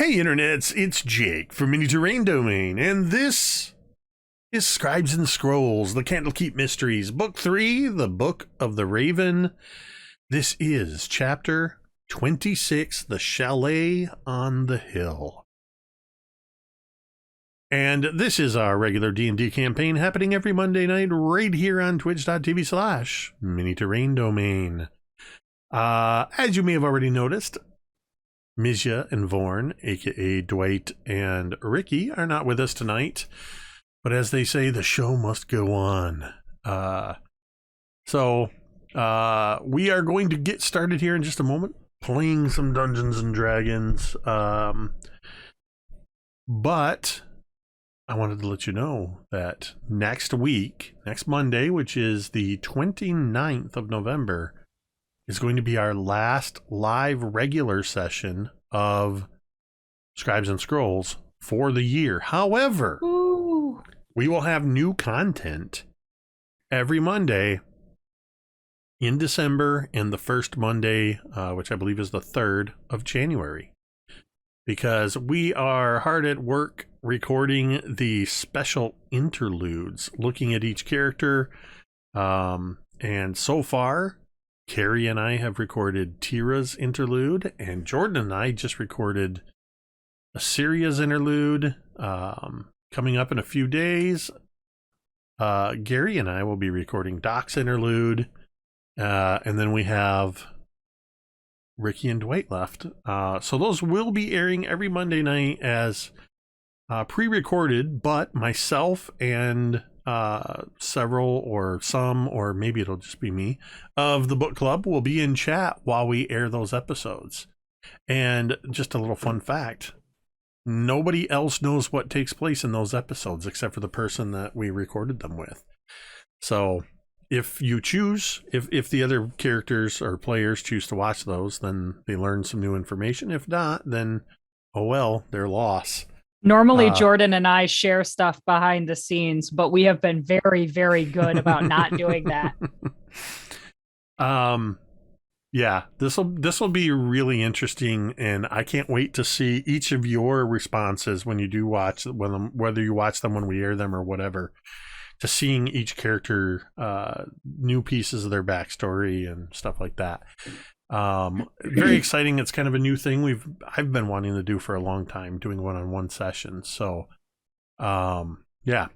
Hey internets, it's Jake from Mini Terrain Domain, and this is Scribes and Scrolls, the Candlekeep Mysteries, Book 3, the Book of the Raven. This is Chapter 26, The Chalet on the Hill. And this is our regular D&D campaign happening every Monday night right here on twitch.tv/Mini Terrain Domain. As you may have already noticed, Mizya and Vorn, aka Dwight and Ricky, are not with us tonight. But as they say, the show must go on. So we are going to get started here in just a moment, playing some Dungeons and Dragons. But I wanted to let you know that next week, next Monday, which is the 29th of November, is going to be our last live regular session of Scribes and Scrolls for the year. However, we will have new content every Monday in December and the first Monday, which I believe is the 3rd of January, because we are hard at work recording the special interludes, looking at each character. And so far, Cari and I have recorded Teera's interlude, and Jordan and I just recorded Assyria's interlude. Coming up in a few days, Gary and I will be recording Doc's interlude, and then we have Ricky and Dwight left. So those will be airing every Monday night as pre-recorded, but myself and several or some, or maybe it'll just be me, of the book club will be in chat while we air those episodes. And just a little fun fact, nobody else knows what takes place in those episodes except for the person that we recorded them with. So if you choose, if the other characters or players choose to watch those, then they learn some new information. If not, then oh well, their loss. Normally, Jordan and I share stuff behind the scenes, but we have been very, very good about not doing that. Yeah, this will be really interesting, and I can't wait to see each of your responses when you do watch them, whether you watch them when we air them or whatever, to seeing each character, new pieces of their backstory and stuff like that. Very exciting. It's kind of a new thing I've been wanting to do for a long time, doing one-on-one sessions. So yeah.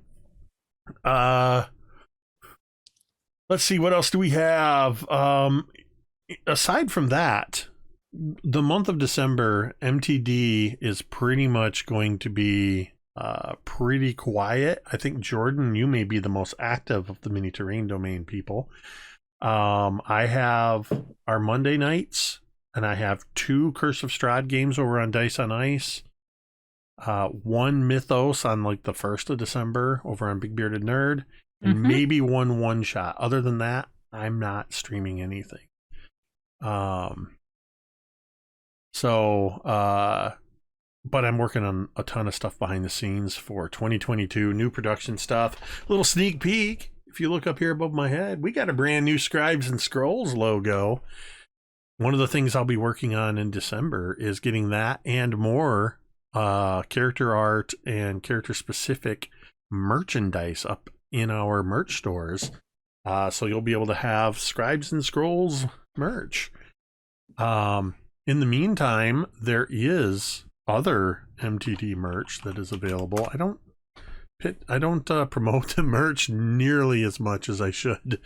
Let's see, what else do we have? Aside from that, the month of December, MTD is pretty much going to be pretty quiet. I think, Jordan, you may be the most active of the Mini Terrain Domain people. I have our Monday nights, and I have 2 Curse of Strahd games over on Dice on Ice. 1 Mythos on like the 1st of December over on Big Bearded Nerd, and maybe one shot. Other than that, I'm not streaming anything. But I'm working on a ton of stuff behind the scenes for 2022, new production stuff. Little sneak peek. If you look up here above my head, we got a brand new Scribes and Scrolls logo. One of the things I'll be working on in December is getting that and more character art and character specific merchandise up in our merch stores. So you'll be able to have Scribes and Scrolls merch. In the meantime, there is other MTD merch that is available. I don't promote the merch nearly as much as I should,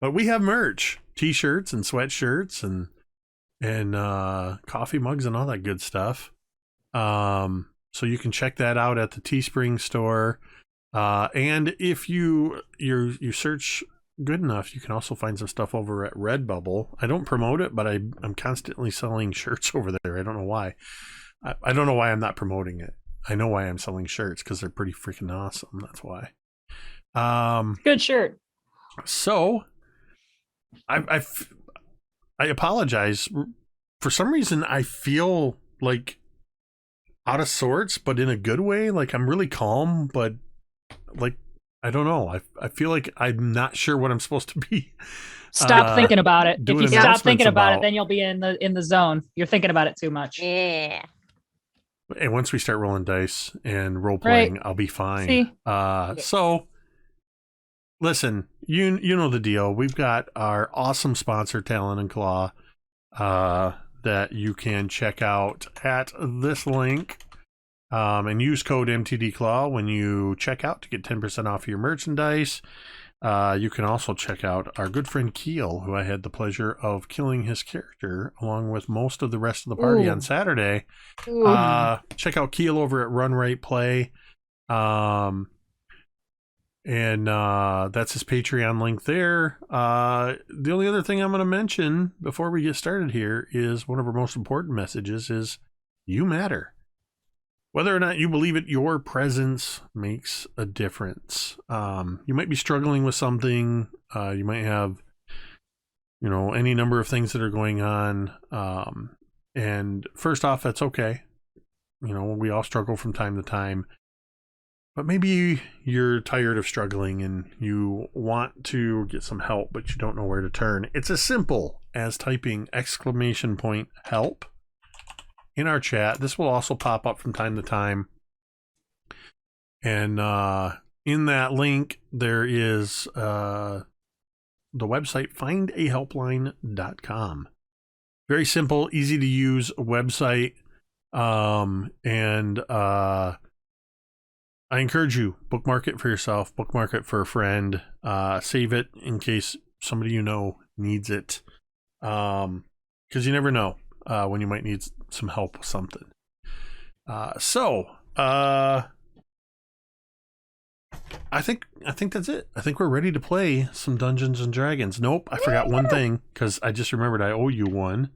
but we have merch, t-shirts and sweatshirts and coffee mugs and all that good stuff. So you can check that out at the Teespring store. And if you search good enough, you can also find some stuff over at Redbubble. I don't promote it, but I'm constantly selling shirts over there. I don't know why. I don't know why I'm not promoting it. I know why I'm selling shirts, because they're pretty freaking awesome. That's why. Good shirt. So I apologize. For some reason, I feel like out of sorts, but in a good way. Like I'm really calm, but like, I don't know. I feel like I'm not sure what I'm supposed to be. Stop thinking about it. If you stop thinking about it, about. then you'll be in the zone. You're thinking about it too much. Yeah. And once we start rolling dice and role playing, Right. I'll be fine. See? So listen, you know the deal. We've got our awesome sponsor, Talon and Claw, that you can check out at this link. And use code MTDClaw when you check out to get 10% off your merchandise. You can also check out our good friend Keel, who I had the pleasure of killing his character along with most of the rest of the party on Saturday. Check out Keel over at Run Right Play. And that's his Patreon link there. The only other thing I'm going to mention before we get started here is one of our most important messages is you matter. Whether or not you believe it, your presence makes a difference. You might be struggling with something. You might have, any number of things that are going on. And first off, that's okay. We all struggle from time to time. But maybe you're tired of struggling and you want to get some help, but you don't know where to turn. It's as simple as typing !help in our chat. This will also pop up from time to time. And in that link, there is the website findahelpline.com. Very simple, easy to use website. I encourage you, bookmark it for yourself, bookmark it for a friend, save it in case somebody you know needs it. Because you never know when you might need some help with something. I think that's it. I think we're ready to play some Dungeons and Dragons. Nope, I forgot one thing because I just remembered I owe you one.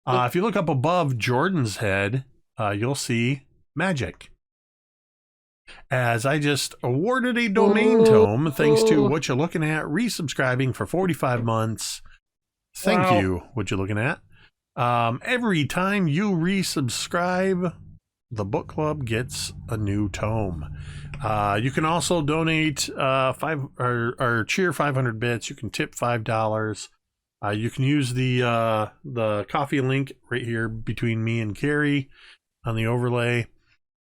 If you look up above Jordan's head, you'll see magic. As I just awarded a domain tome thanks to what you're looking at, resubscribing for 45 months. Thank you, what you're looking at. Every time you resubscribe, the book club gets a new tome. You can also donate or cheer 500 bits. You can tip $5. You can use the coffee link right here between me and Cari on the overlay.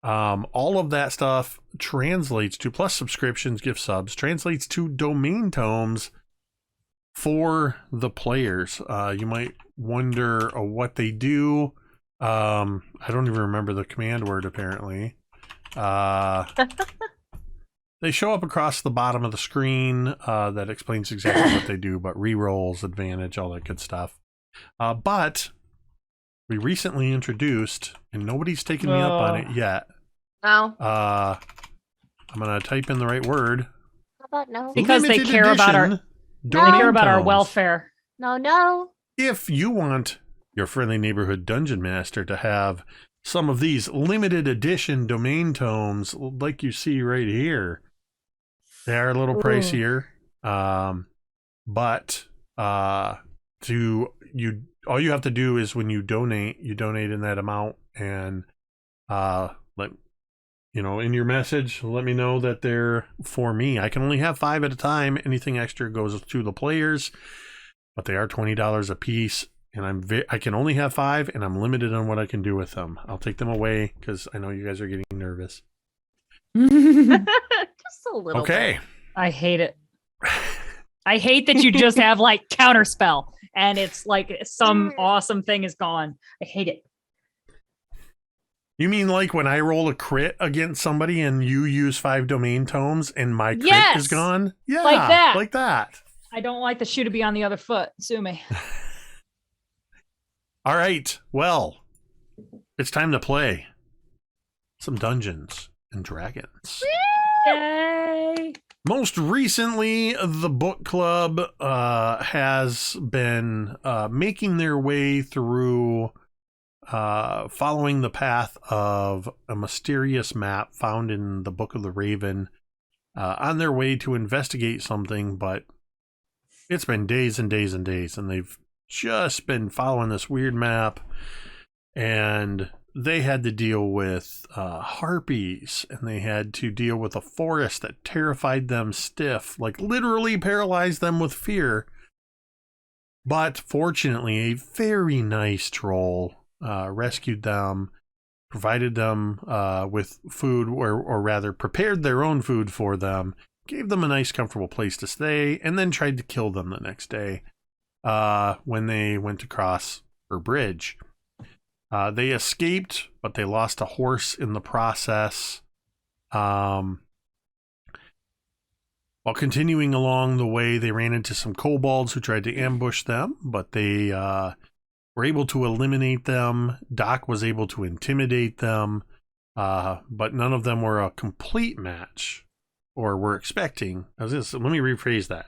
All of that stuff translates to, plus subscriptions, gift subs, translates to domain tomes for the players. You might wonder what they do. I don't even remember the command word, apparently. They show up across the bottom of the screen. That explains exactly what they do, but rerolls, advantage, all that good stuff. But we recently introduced, and nobody's taken me up on it yet. No. I'm going to type in the right word. How about no? Because they care about our welfare. No. If you want your friendly neighborhood dungeon master to have some of these limited edition domain tomes like you see right here, they are a little pricier. But all you have to do is when you donate in that amount, and in your message, let me know that they're for me. I can only have 5 at a time. Anything extra goes to the players, but they are $20 a piece, and I can only have 5, and I'm limited on what I can do with them. I'll take them away because I know you guys are getting nervous. Just a little. Okay. Bit. I hate it. I hate that you just have like counterspell and it's like some awesome thing is gone. I hate it. You mean like when I roll a crit against somebody and you use 5 domain tomes and my crit is gone? Yeah, like that. I don't like the shoe to be on the other foot. Sue me. All right. Well, it's time to play some Dungeons and Dragons. Yay! Most recently, the book club has been making their way through following the path of a mysterious map found in the Book of the Raven on their way to investigate something, but it's been days and days and days, and they've just been following this weird map, and they had to deal with harpies, and they had to deal with a forest that terrified them stiff, like literally paralyzed them with fear. But fortunately, a very nice troll rescued them provided them with food, or rather prepared their own food for them, gave them a nice, comfortable place to stay, and then tried to kill them the next day when they went to cross her bridge. They escaped, but they lost a horse in the process. While continuing along the way, they ran into some kobolds who tried to ambush them, but they were able to eliminate them. Doc was able to intimidate them, but none of them were a complete match, or were expecting. Let me rephrase that.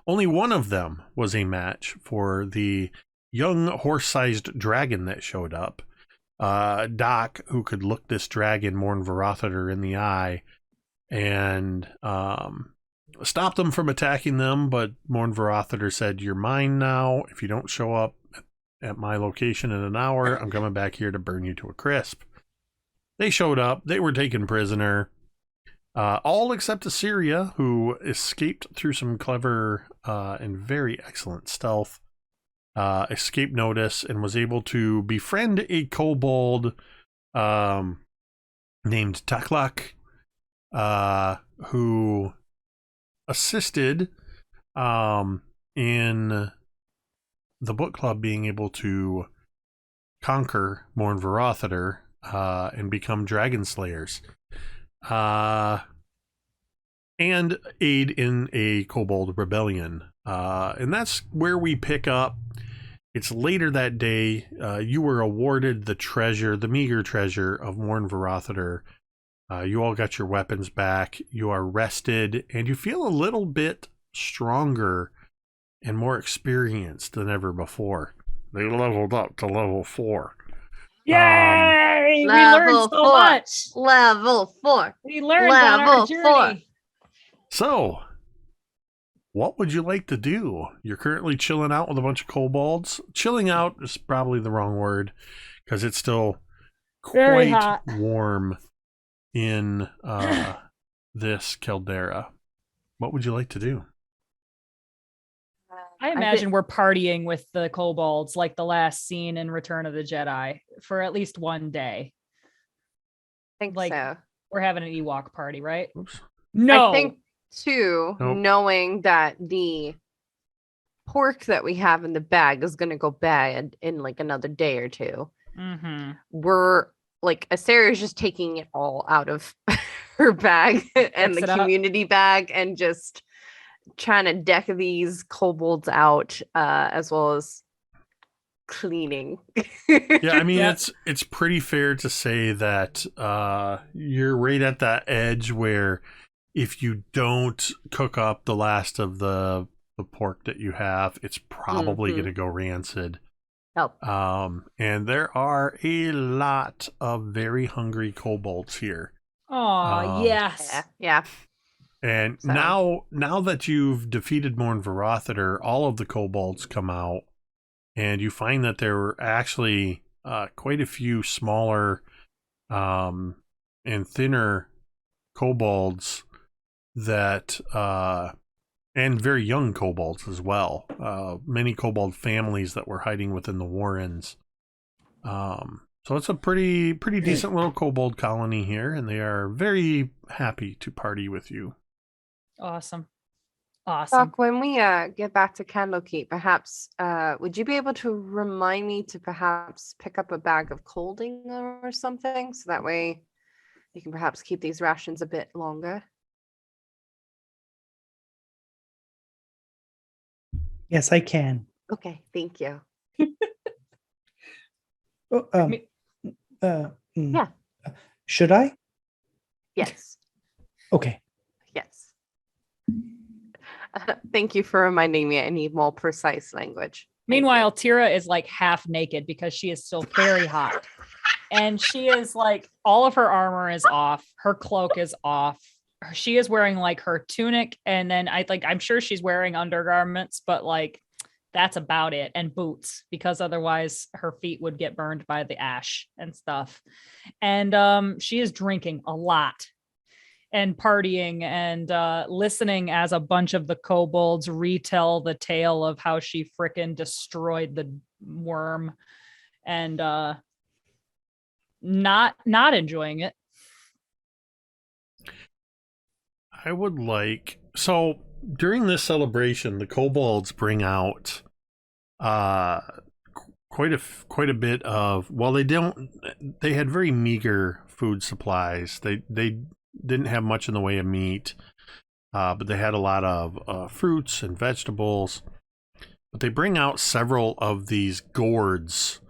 Only one of them was a match for the young horse-sized dragon that showed up. Doc, who could look this dragon, Mornvarother, in the eye, and stopped them from attacking them, but Mornvarother said, "You're mine now. If you don't show up at my location in an hour, I'm coming back here to burn you to a crisp." They showed up. They were taken prisoner. All except Assyria, who escaped through some clever and very excellent stealth, escaped notice, and was able to befriend a kobold named Taklak, who assisted in the book club being able to conquer Mornvarother and become dragon slayers, and aid in a kobold rebellion. And that's where we pick up. It's later that day. You were awarded the treasure, the meager treasure of Mornvarother. You all got your weapons back. You are rested, and you feel a little bit stronger and more experienced than ever before. They leveled up to level 4. Yay! We Level learned so 4. much. Level 4. We learned on our Level journey. 4. So, what would you like to do? You're currently chilling out with a bunch of kobolds. Chilling out is probably the wrong word, because it's still Very quite hot. warm in this caldera. What would you like to do? I imagine we're partying with the kobolds like the last scene in Return of the Jedi for at least one day. think like- so. We're having an Ewok party, right? Oops. No. I think too, Nope. knowing that the pork that we have in the bag is going to go bad in like another day or two. Mm-hmm. We're like, Asera is just taking it all out of her bag and Fix the it up. community bag and just trying to deck these kobolds out, as well as cleaning. Yeah, I mean, Yep. it's pretty fair to say that you're right at that edge where if you don't cook up the last of the pork that you have, it's probably Mhm. going to go rancid. Help. And there are a lot of very hungry kobolds here. Oh, yes. Yeah. And So- now that you've defeated Mornvarother, all of the kobolds come out, and you find that there were actually quite a few smaller and thinner kobolds that and very young kobolds as well. Many kobold families that were hiding within the warrens. So it's a pretty decent little kobold colony here, and they are very happy to party with you. Awesome. Awesome. Doc, when we get back to Candlekeep, perhaps would you be able to remind me to perhaps pick up a bag of colding or something, so that way you can perhaps keep these rations a bit longer? Yes, I can. Okay, thank you. Oh, Me- Yeah. Should I? Yes. Okay. Yes. Thank you for reminding me. I need more precise language. Meanwhile, Teera is like half naked because she is still very hot. And she is like, all of her armor is off. Her cloak is off. She is wearing like her tunic. And then I'm sure she's wearing undergarments, but like, that's about it. And boots, because otherwise her feet would get burned by the ash and stuff. And she is drinking a lot and partying and listening as a bunch of the kobolds retell the tale of how she frickin' destroyed the worm. And not enjoying it. I would like so during this celebration, the kobolds bring out quite a bit of they had very meager food supplies. They didn't have much in the way of meat, but they had a lot of fruits and vegetables. But they bring out several of these gourds,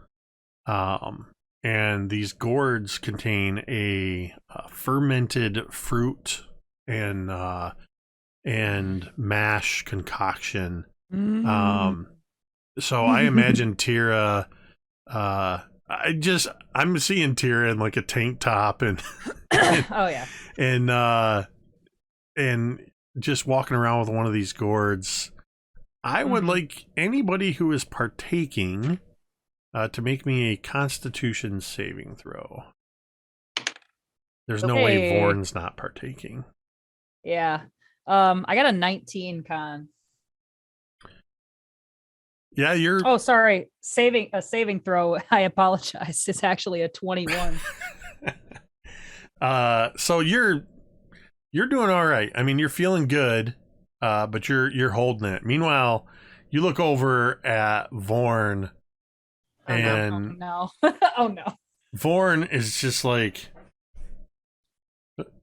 and these gourds contain a fermented fruit and mash concoction. So I imagine Teera. I'm seeing Teera in like a tank top and Oh yeah. and just walking around with one of these gourds. I would like anybody who is partaking to make me a Constitution saving throw. There's no way Okay. Vorn's not partaking. Yeah. I got a 19 con. Yeah, you're. Oh, sorry. Saving throw. I apologize. It's actually a 21. So you're doing all right. I mean, you're feeling good, but you're holding it. Meanwhile, you look over at Vorn, Oh, no. and No. Oh no. Vorn is just like,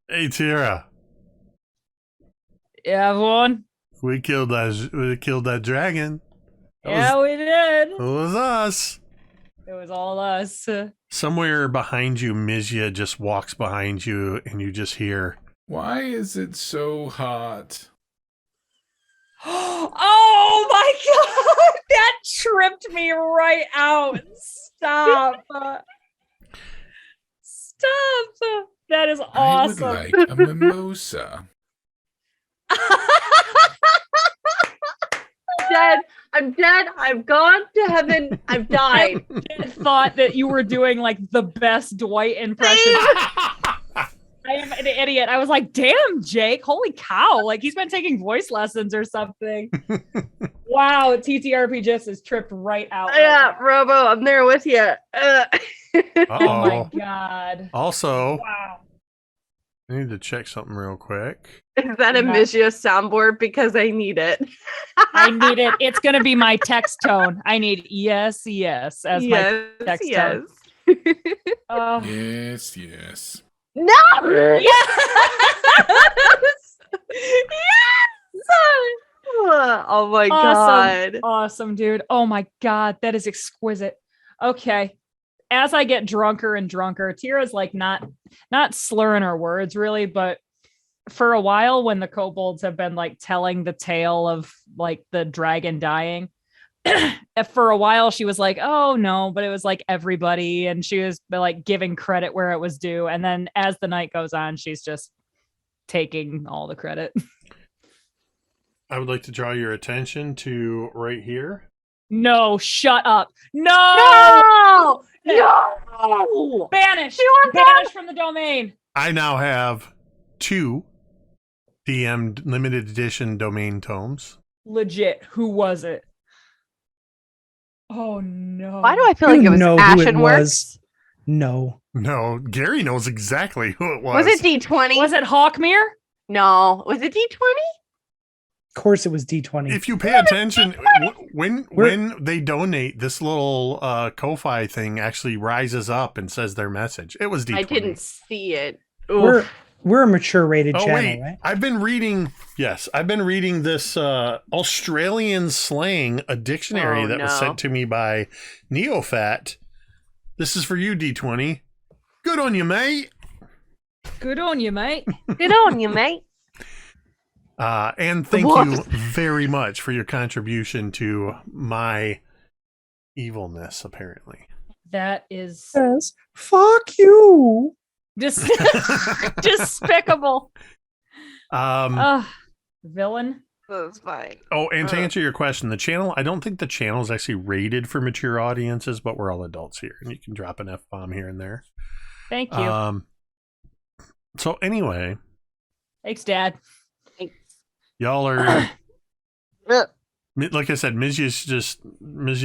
"Hey, Teera, Yeah, Vaughn. we killed that dragon. Yeah, we did. It was us." It was all us. Somewhere behind you, Mizya just walks behind you, and you just hear, Why is it so hot? Oh my god! That tripped me right out. Stop. Stop. That is awesome. I would like a mimosa. I'm dead. I've gone to heaven. I've died. I thought that you were doing like the best Dwight impression. I am an idiot. I was like, damn, Jake, holy cow. Like he's been taking voice lessons or something. Wow, TTRP just is tripped right out. right Yeah, now. Robo, I'm there with you. Oh my "Uh-oh." god. Also, Wow. I need to check something real quick. Is that a Yeah. Mizya soundboard? Because I need it. I need it. It's gonna be my text tone. I need yes as my text yes. oh. Yes, yes. No! Yes! Yes! Oh my god. Awesome, dude. Oh my god, that is exquisite. Okay. As I get drunker and drunker, Teera's like not slurring her words really, but for a while when the kobolds have been like telling the tale of like the dragon dying, for a while she was like, oh no, but it was like everybody, and she was like giving credit where it was due. And then as the night goes on, she's just taking all the credit. I would like to draw your attention to right here. No, shut up. No! No! No! Banish! You are Banish from the domain. I now have 2 DM limited edition domain tomes. Legit. Who was it? Oh no. Why do I feel like it was know who it Ashenworks? was. No. No, Gary knows exactly who it was. Was it D20? Was it Hawkmere? No. Was it D20? Of course it was D20. If you pay attention, when they donate, this little Ko-Fi thing actually rises up and says their message. It was D20. I didn't see it. We're a mature rated Oh channel, wait, right? I've been reading this Australian slang, a dictionary Oh, that was no. sent to me by Neofat. This is for you, D20. Good on you, mate. Good on you, mate. Good on you, mate. And thank What? you very much for your contribution to my evilness, apparently. That is Yes. Fuck you. just despicable. Villain. That's fine. Oh, and to answer your question, the channel, I don't think the channel is actually rated for mature audiences, but we're all adults here, and you can drop an F-bomb here and there. Thank you. So anyway, Thanks, Dad. y'all are, like I said, Mizya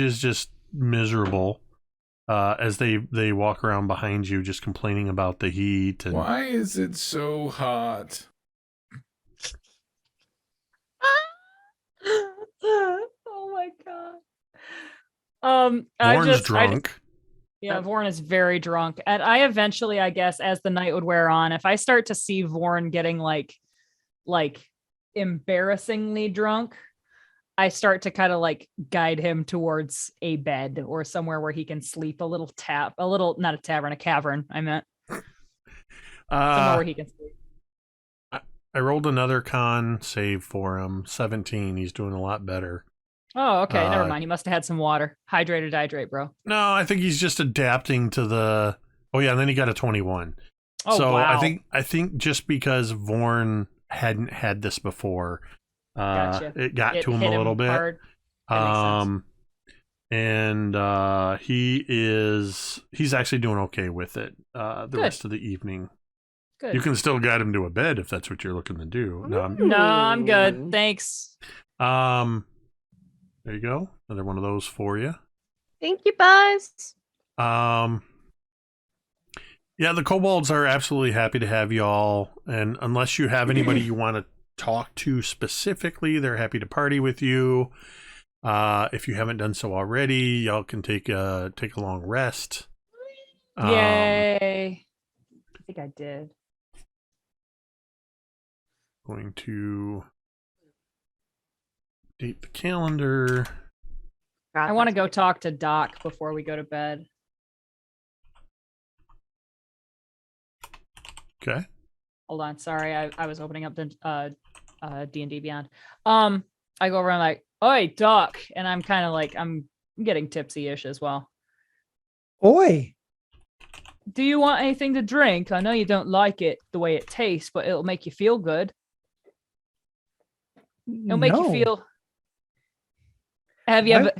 is just miserable. as they walk around behind you, just complaining about the heat. And Why is it so hot? Oh my god. Vorn's drunk. Yeah, Vorn is very drunk. And I eventually, I guess, as the night would wear on, if I start to see Vorn getting like embarrassingly drunk, I start to kind of like guide him towards a bed or somewhere where he can sleep, not a tavern, a cavern, I meant. Somewhere where he can sleep. I rolled another con save for him, 17. He's doing a lot better. Oh, okay. Never mind. He must have had some water. Hydrate or dehydrate, bro. No, I think he's just adapting to the. Oh yeah, and then he got a 21. Oh, so wow. I think just because Vorn hadn't had this before, Gotcha. it got It to him hit a little bit. hard. That makes sense. And he's actually doing okay with it the Good. rest of the evening. Good. You can still guide him to a bed if that's what you're looking to do. No, I'm good. Thanks. There you go. Another one of those for you. Thank you, Buzz. Yeah, the kobolds are absolutely happy to have you all. And unless you have anybody you want to talk to specifically, they're happy to party with you. If you haven't done so already, y'all can take a long rest. Yay. I think I did. Going to date the calendar. I want to go talk to Doc before we go to bed. Okay. Hold on. Sorry. I was opening up the D&D Beyond. I go around like, oi, Doc. And I'm kind of like, I'm getting tipsy-ish as well. Oi. Do you want anything to drink? I know you don't like it the way it tastes, but it'll make you feel good. It'll make you feel. Have you ever?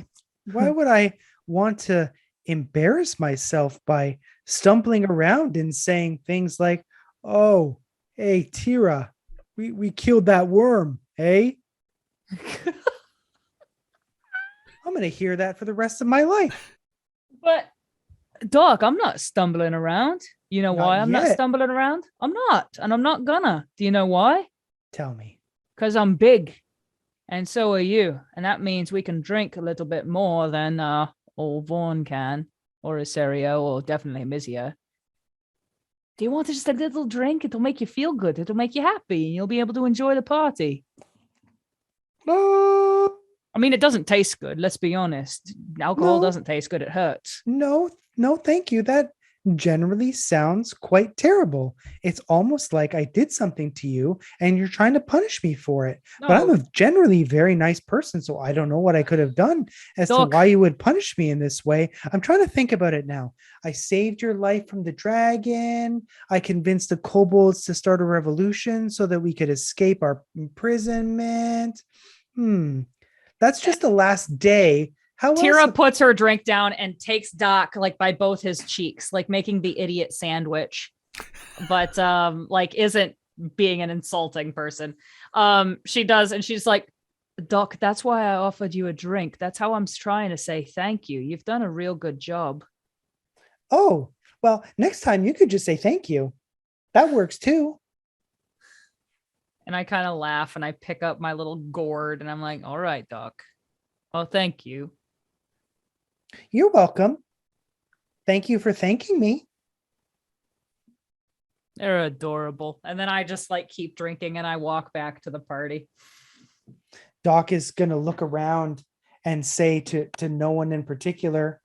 Why would I want to embarrass myself by stumbling around and saying things like, "Oh, hey, Teera, we killed that worm, hey?" I'm gonna hear that for the rest of my life. But Doc, I'm not stumbling around. You know Not why I'm not yet. stumbling around? I'm not, and I'm not gonna. Do you know why? Tell me. Because I'm big, and so are you, and that means we can drink a little bit more than old Vaughn can, or a Serio, or definitely Mizya. Do you want just a little drink? It'll make you feel good. It'll make you happy, and you'll be able to enjoy the party. I mean, it doesn't taste good. Let's be honest. Alcohol No. doesn't taste good. It hurts. No, thank you. That generally sounds quite terrible. It's almost like I did something to you and you're trying to punish me for it. But I'm No. a generally very nice person, so I don't know what I could have done as Doc. to why you would punish me in this way. I'm trying to think about it now. I saved your life from the dragon. I convinced the kobolds to start a revolution so that we could escape our imprisonment. That's just the last day. How Teera else? puts her drink down and takes Doc like by both his cheeks, like making the idiot sandwich, but like isn't being an insulting person. She does, and she's like, Doc, that's why I offered you a drink. That's how I'm trying to say thank you. You've done a real good job. Oh, well, next time you could just say thank you. That works too. And I kind of laugh and I pick up my little gourd and I'm like, all right, Doc. Oh, thank you. You're welcome. Thank you for thanking me. They're adorable. And then I just like keep drinking and I walk back to the party. Doc is going to look around and say to no one in particular,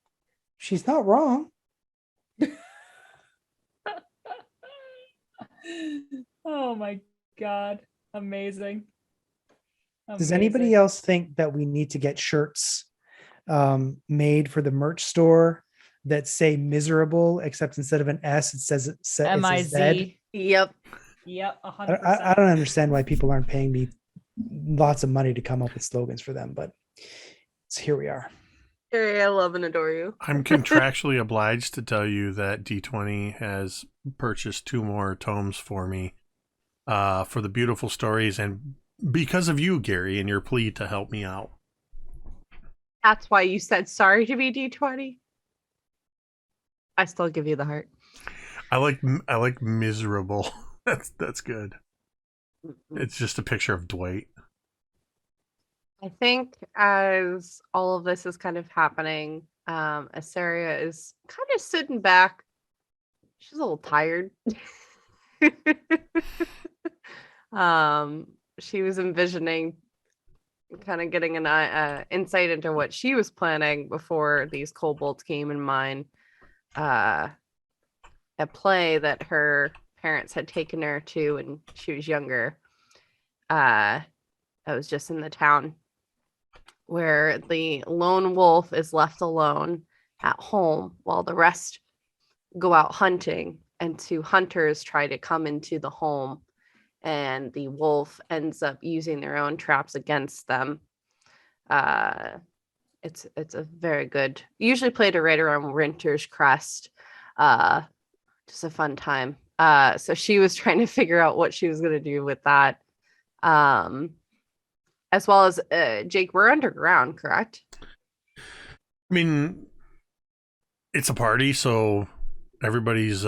she's not wrong. Oh my God. Amazing. Does anybody else think that we need to get shirts made for the merch store that say miserable, except instead of an S, it says M-I-Z. Yep. Yep. 100%. I don't understand why people aren't paying me lots of money to come up with slogans for them, but here we are. Cari, I love and adore you. I'm contractually obliged to tell you that D20 has purchased 2 more tomes for me for the beautiful stories, and because of you, Gary, and your plea to help me out. That's why you said sorry to be D20. I still give you the heart. I like miserable. That's good. It's just a picture of Dwight. I think as all of this is kind of happening, Asaria is kind of sitting back. She's a little tired. She was envisioning kind of getting an insight into what she was planning before these kobolds came in mind. A play that her parents had taken her to when she was younger. I was just in the town where the lone wolf is left alone at home while the rest go out hunting, and two hunters try to come into the home, and the wolf ends up using their own traps against them. It's a very good, usually played right around Winter's Crest. Just a fun time. So she was trying to figure out what she was going to do with that. As well as Jake, we're underground, correct? I mean, it's a party, so everybody's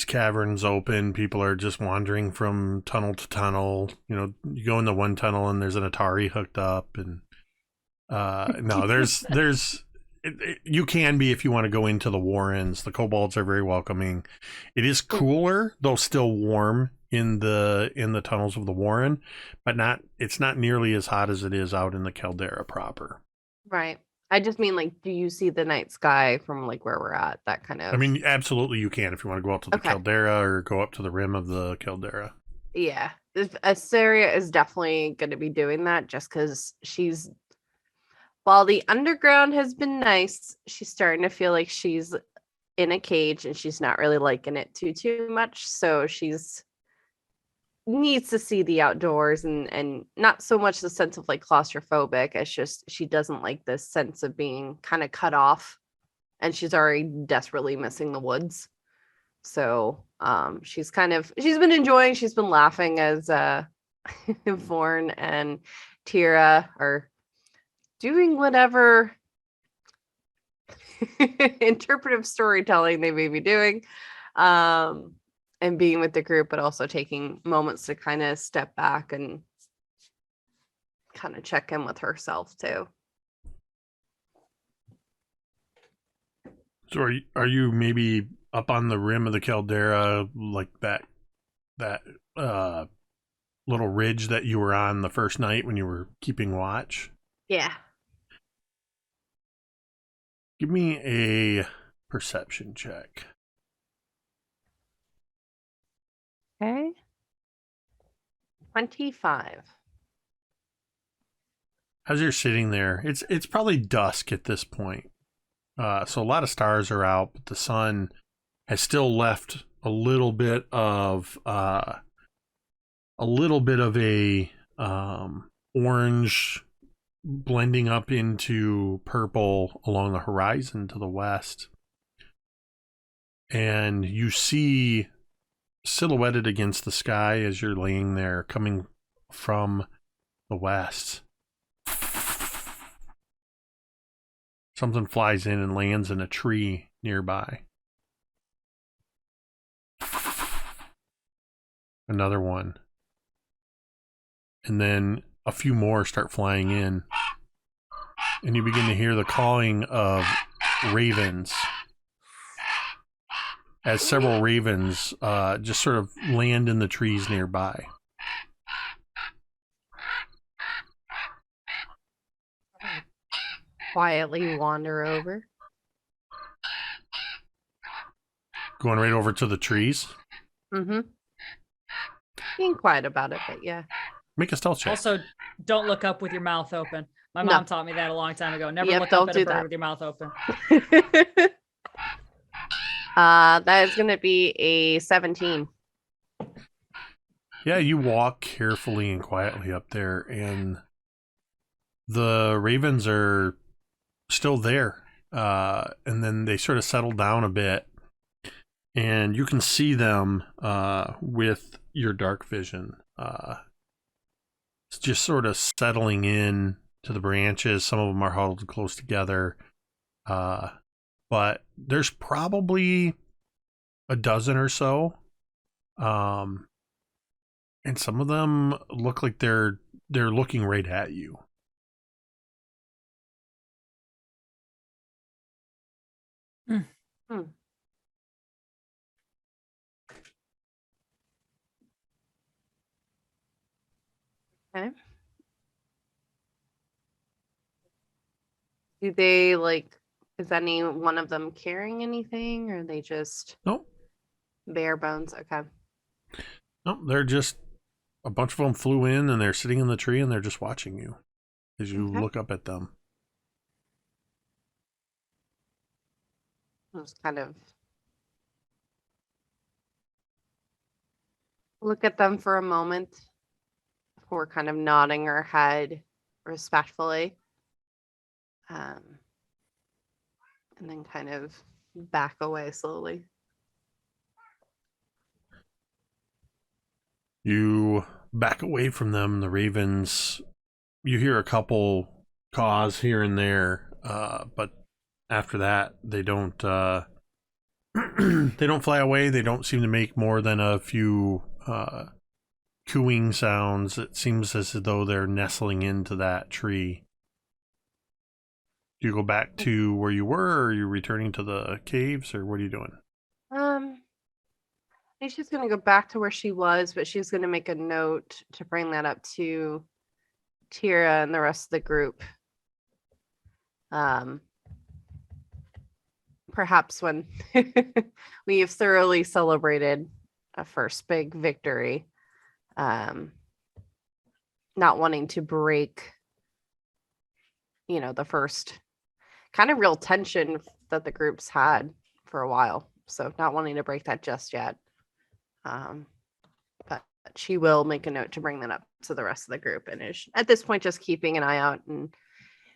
cavern's open. People are just wandering from tunnel to tunnel. You know, you go into one tunnel and there's an Atari hooked up, and no, there's you can be if you want to go into the warrens. The kobolds are very welcoming. It is cooler, though still warm in the tunnels of the warren, but it's not nearly as hot as it is out in the caldera proper. Right. I just mean, like, do you see the night sky from like where we're at? That kind of. I mean, absolutely, you can if you want to go out to the caldera or go up to the rim of the caldera. Yeah, Asaria is definitely going to be doing that just because she's. While the underground has been nice, she's starting to feel like she's in a cage and she's not really liking it too much. So she's needs to see the outdoors, and not so much the sense of like claustrophobic. It's just she doesn't like this sense of being kind of cut off, and she's already desperately missing the woods. So she's been enjoying, she's been laughing as Vorn and Teera are doing whatever interpretive storytelling they may be doing, and being with the group, but also taking moments to kind of step back and kind of check in with herself too. So are you maybe up on the rim of the caldera, like that little ridge that you were on the first night when you were keeping watch? Yeah. Give me a perception check. Okay. 25. As you're sitting there, it's probably dusk at this point. So a lot of stars are out, but the sun has still left a little bit of a orange blending up into purple along the horizon to the west. And you see silhouetted against the sky as you're laying there, coming from the west, something flies in and lands in a tree nearby. Another one. And then a few more start flying in. And you begin to hear the cawing of ravens. As several ravens just sort of land in the trees nearby. Quietly wander over. Going right over to the trees. Mm-hmm. Being quiet about it, but yeah. Make a stealth check. Also, don't look up with your mouth open. My mom taught me that a long time ago. Never look up at a bird with your mouth open. That is going to be a 17. Yeah, you walk carefully and quietly up there, and the ravens are still there. And then they sort of settle down a bit, and you can see them with your dark vision. It's just sort of settling in to the branches. Some of them are huddled close together. but there's probably a dozen or so. And some of them look like they're looking right at you. Okay. Do they like, is any one of them carrying anything, or are they just Nope. bare bones? Okay. Nope. They're just, a bunch of them flew in and they're sitting in the tree and they're just watching you as you Okay. look up at them. Just kind of look at them for a moment before kind of nodding her head respectfully. And then kind of back away slowly. You back away from them. The ravens, you hear a couple caws here and there, but after that, they don't they don't fly away. They don't seem to make more than a few cooing sounds. It seems as though they're nestling into that tree. Do you go back to where you were, or are you returning to the caves, or what are you doing? I think she's gonna go back to where she was, but she's gonna make a note to bring that up to Teera and the rest of the group. Perhaps when we have thoroughly celebrated a first big victory, not wanting to break, the first kind of real tension that the groups had for a while. So not wanting to break that just yet. But she will make a note to bring that up to the rest of the group, and is at this point just keeping an eye out and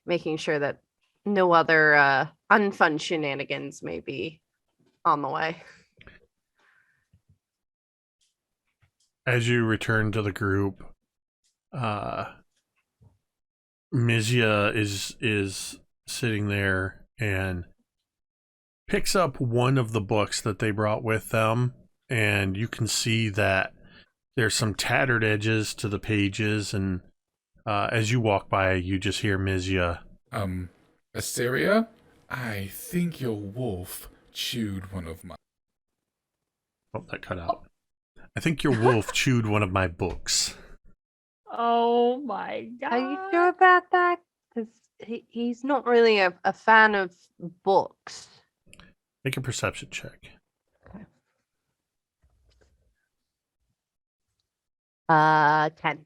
making sure that no other unfun shenanigans may be on the way. As you return to the group, Mizya is sitting there and picks up one of the books that they brought with them, and you can see that there's some tattered edges to the pages, and as you walk by, you just hear Mizya. Assyria? I think your wolf chewed one of my... Oh, that cut out. I think your wolf chewed one of my books. Oh my god. Are you sure about that? Because he's not really a fan of books. Make a perception check. 10.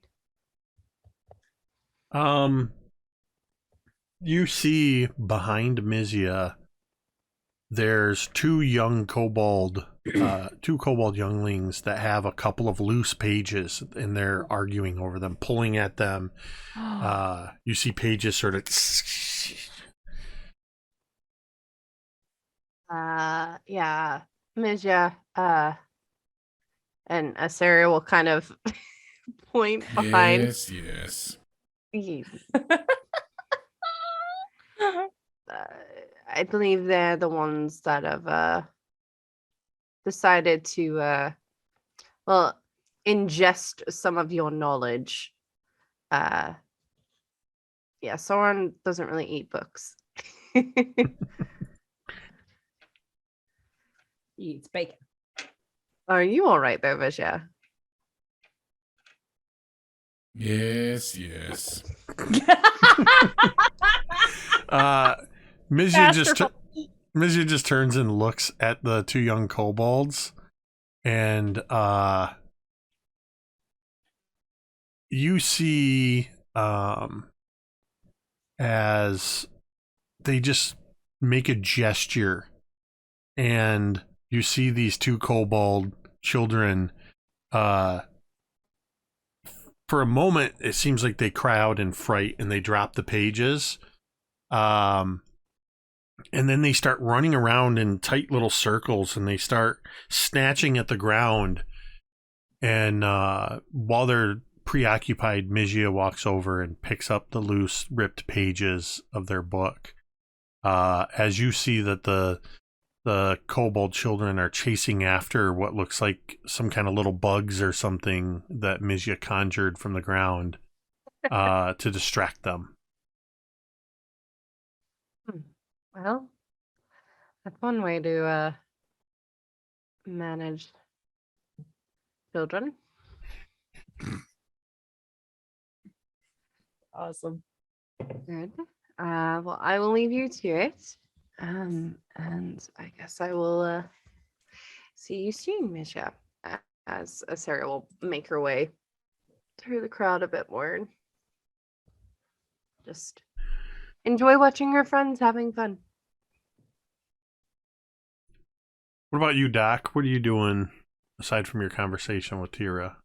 You see behind Mizya, there's two kobold younglings that have a couple of loose pages, and they're arguing over them, pulling at them. You see pages sort of. Yeah, Mizya, and Assyria will kind of point behind. Yes. I believe they're the ones that have decided to ingest some of your knowledge. Yeah, Soren doesn't really eat books. He eats bacon. Are you all right there, Visha? Yes. Mizya just turns and looks at the two young kobolds, and you see as they just make a gesture, and you see these two kobold children. For a moment, it seems like they cry out in fright and they drop the pages. And then they start running around in tight little circles, and they start snatching at the ground. And while they're preoccupied, Mizya walks over and picks up the loose, ripped pages of their book. as you see that the kobold children are chasing after what looks like some kind of little bugs or something that Mizya conjured from the ground to distract them. Well, that's one way to manage children. Awesome. Good. Well, I will leave you to it. And I guess I will see you soon, Misha. As Sarah will make her way through the crowd a bit more and just enjoy watching her friends having fun. What about you, Doc? What are you doing aside from your conversation with Teera?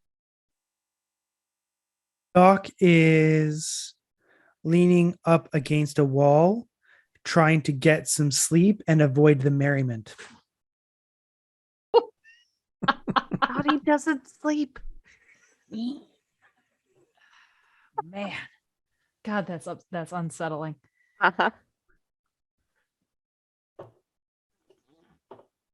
Doc is leaning up against a wall, trying to get some sleep and avoid the merriment. Body doesn't sleep. Man. God, that's unsettling.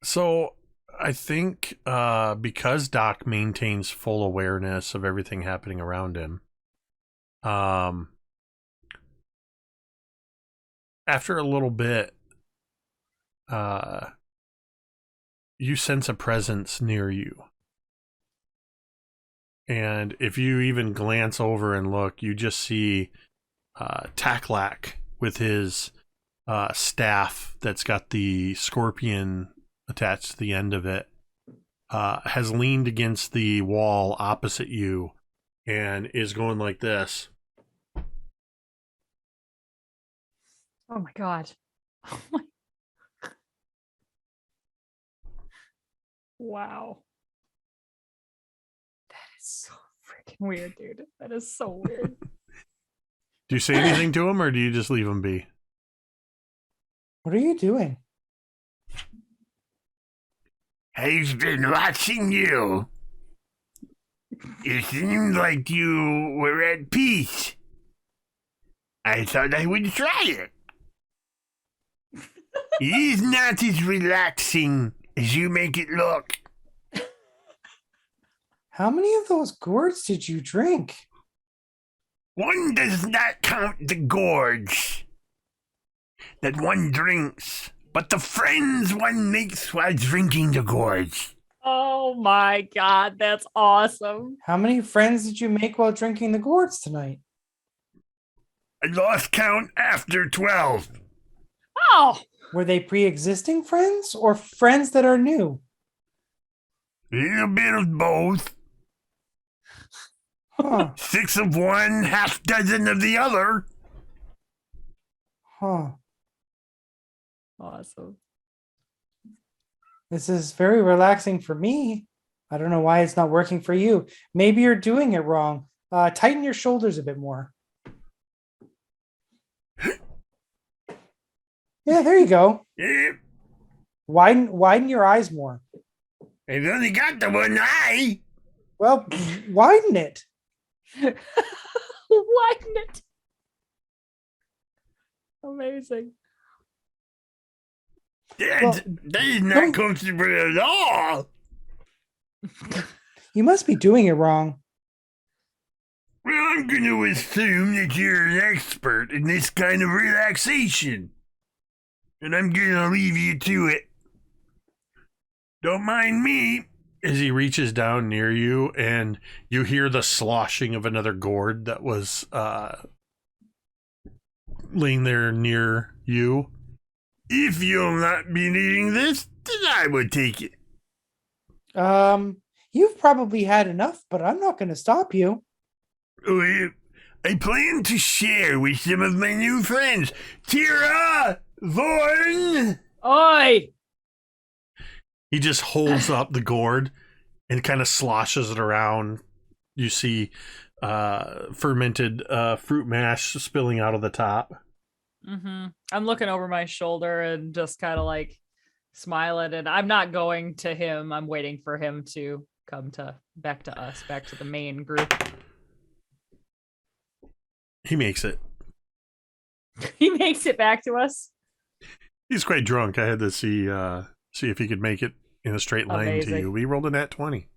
So I think because Doc maintains full awareness of everything happening around him, after a little bit, you sense a presence near you. And if you even glance over and look, you just see Taklak with his staff that's got the scorpion attached to the end of it, has leaned against the wall opposite you and is going like this. Oh my God. Oh my. Wow. That is so freaking weird, dude. That is so weird. Do you say anything to him or do you just leave him be? What are you doing? I've been watching you. It seemed like you were at peace. I thought I would try it. It is not as relaxing as you make it look. How many of those gourds did you drink? One does not count the gourds that one drinks, but the friends one makes while drinking the gourds. Oh my God, that's awesome. How many friends did you make while drinking the gourds tonight? I lost count after 12. Oh, Were they pre-existing friends or friends that are new? A little bit of both. Huh. 6 of one, half dozen of the other. Huh. awesome. This is very relaxing for me. I don't know why it's not working for you. Maybe you're doing it wrong. Tighten your shoulders a bit more. Yeah, there you go. Yep. Widen your eyes more. I've only got the one eye. Well, widen it. Widen it. Amazing. That is not comfortable at all. You must be doing it wrong. Well, I'm going to assume that you're an expert in this kind of relaxation. And I'm going to leave you to it. Don't mind me. As he reaches down near you and you hear the sloshing of another gourd that was laying there near you. If you'll not be needing this, then I will take it. You've probably had enough, but I'm not going to stop you. Oh, I plan to share with some of my new friends. Teera! Vorn! Oi! He just holds up the gourd and kind of sloshes it around. You see fermented fruit mash spilling out of the top. Mm-hmm. I'm looking over my shoulder and just kind of like smiling, and I'm not going to him. I'm waiting for him to come back to us, back to the main group. He makes it. He makes it back to us. He's quite drunk. I had to see if he could make it in a straight line to Amazing. you. We rolled a nat 20.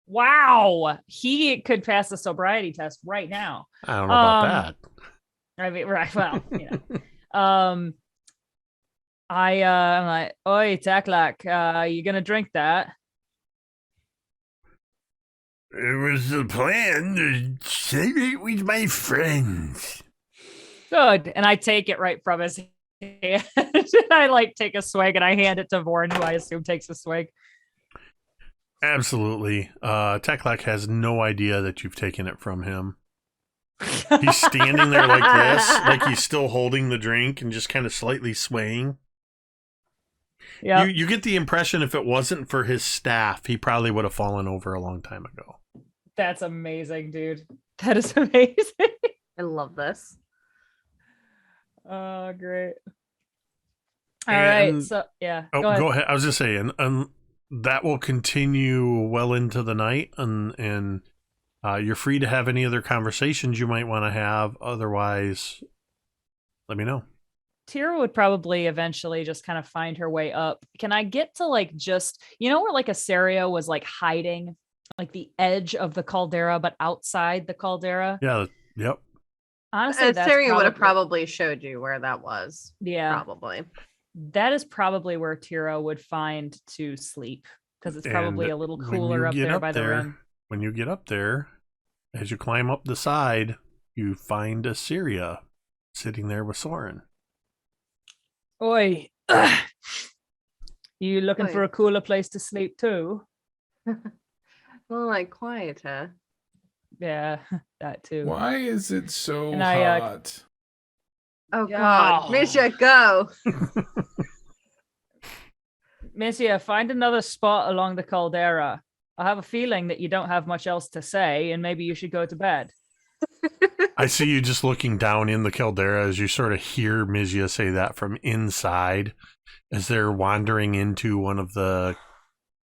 Wow. He could pass the sobriety test right now. I don't know about that. I mean, right. Well, I'm like, oi, Taklak, you gonna drink that? It was the plan to celebrate with my friends. Good. And I take it right from his hand. I like take a swig and I hand it to Vorn, who I assume takes a swig. Absolutely. Teklak has no idea that you've taken it from him. He's standing there like this, like he's still holding the drink and just kind of slightly swaying. Yeah. You get the impression if it wasn't for his staff, he probably would have fallen over a long time ago. That's amazing, dude. That is amazing. I love this. Oh, great. All right. So, yeah. Oh, go ahead. I was just saying, that will continue well into the night, and you're free to have any other conversations you might want to have. Otherwise, let me know. Teera would probably eventually just kind of find her way up. Can I get to like just, where like Asaria was like hiding, like the edge of the caldera, but outside the caldera? Yeah. Yep. Honestly, that's Syria would have probably showed you where that was. Yeah. Probably. That is probably where Teera would find to sleep because it's probably a little cooler up there by the rim. When you get up there, as you climb up the side, you find Assyria sitting there with Soren. Oi. You looking for a cooler place to sleep too? Well, like quieter. Yeah, that too. Why is it so And hot? Oh God, Mizya, go! Mizya, find another spot along the caldera. I have a feeling that you don't have much else to say, and maybe you should go to bed. I see you just looking down in the caldera as you sort of hear Mizya say that from inside as they're wandering into one of the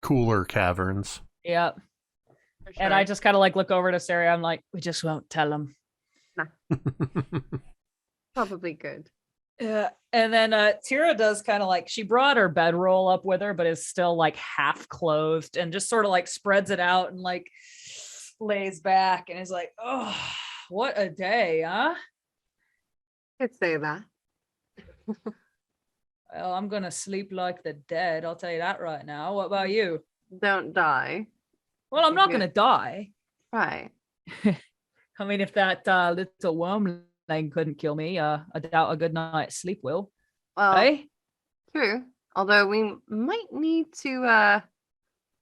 cooler caverns. Yep. For And sure. I just kind of like look over to Sarah. I'm like, we just won't tell him. Probably good. Yeah. And then Teera does kind of like, she brought her bedroll up with her, but is still like half clothed and just sort of like spreads it out and like lays back and is like, oh, what a day, huh? Could say that. Well, I'm going to sleep like the dead. I'll tell you that right now. What about you? Don't die. Well, I'm not going to die. Right. I mean, if that little wormling couldn't kill me, I doubt a good night's sleep will. Well, Hey? true. Although we might need to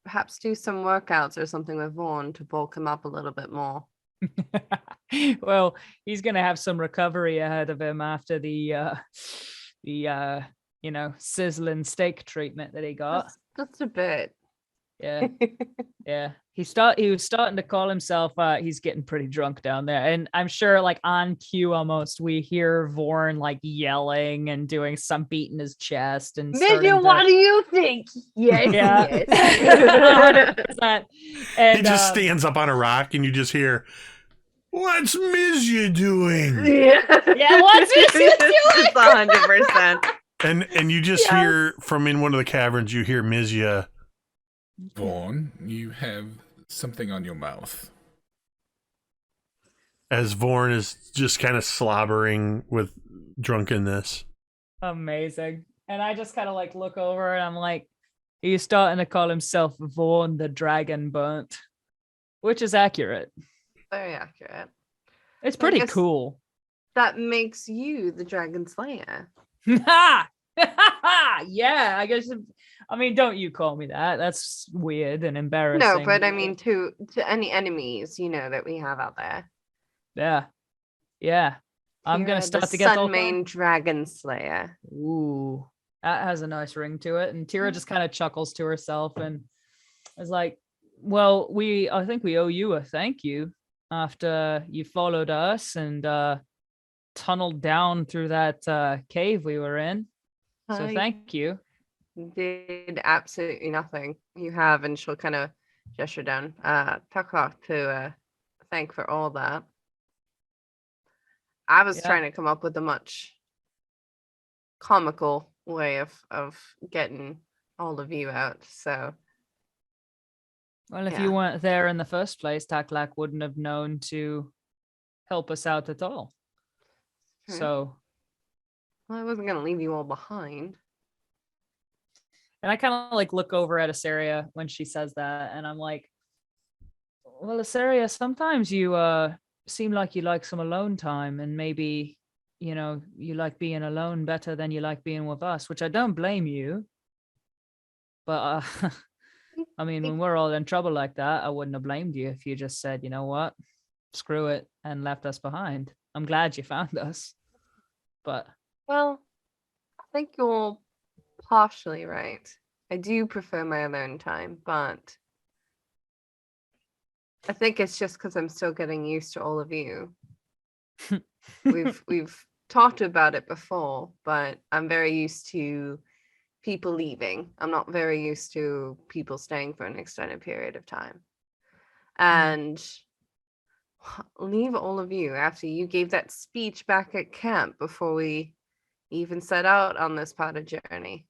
perhaps do some workouts or something with Vaughn to bulk him up a little bit more. Well, he's going to have some recovery ahead of him after the sizzling steak treatment that he got. Just a bit. Yeah. Yeah. He was starting to call himself he's getting pretty drunk down there. And I'm sure like on cue almost we hear Vorn like yelling and doing some beating his chest and Mizya, what do you think? Yes, yeah. yes. And he just stands up on a rock and you just hear, "What's Mizya doing?" Yeah, what's Mizya doing? It's 100%. And you just hear from in one of the caverns, you hear Mizya. Vaughn, you have something on your mouth. As Vorn is just kind of slobbering with drunkenness. Amazing. And I just kind of like look over and I'm like, he's starting to call himself Vorn the Dragon Burnt, which is accurate. Very accurate. It's pretty guess- cool. That makes you the Dragon Slayer. Yeah, I guess. I mean, don't you call me that? That's weird and embarrassing. No, but I mean to any enemies, that we have out there. Yeah. I'm gonna Teera, start the to get all Sunmane Dragon Slayer. Ooh, that has a nice ring to it. And Teera just kind of chuckles to herself and is like, well, I think we owe you a thank you after you followed us and tunneled down through that cave we were in. So thank you. Did absolutely nothing. You have, and she'll kind of gesture down. Takak to thank for all that. I was trying to come up with a much comical way of getting all of you out. So Well, if yeah. you weren't there in the first place, Taklak wouldn't have known to help us out at all. True. So, Well, I wasn't gonna leave you all behind. and I kind of like look over at Asaria when she says that, and I'm like, well, Asaria, sometimes you seem like you like some alone time, and maybe, you like being alone better than you like being with us, which I don't blame you. But I mean, when we're all in trouble like that, I wouldn't have blamed you if you just said, you know what, screw it, and left us behind. I'm glad you found us. But Well, I think you're partially right. I do prefer my alone time, but I think it's just because I'm still getting used to all of you. We've talked about it before, but I'm very used to people leaving. I'm not very used to people staying for an extended period of time. And leave all of you after you gave that speech back at camp before we even set out on this part of journey.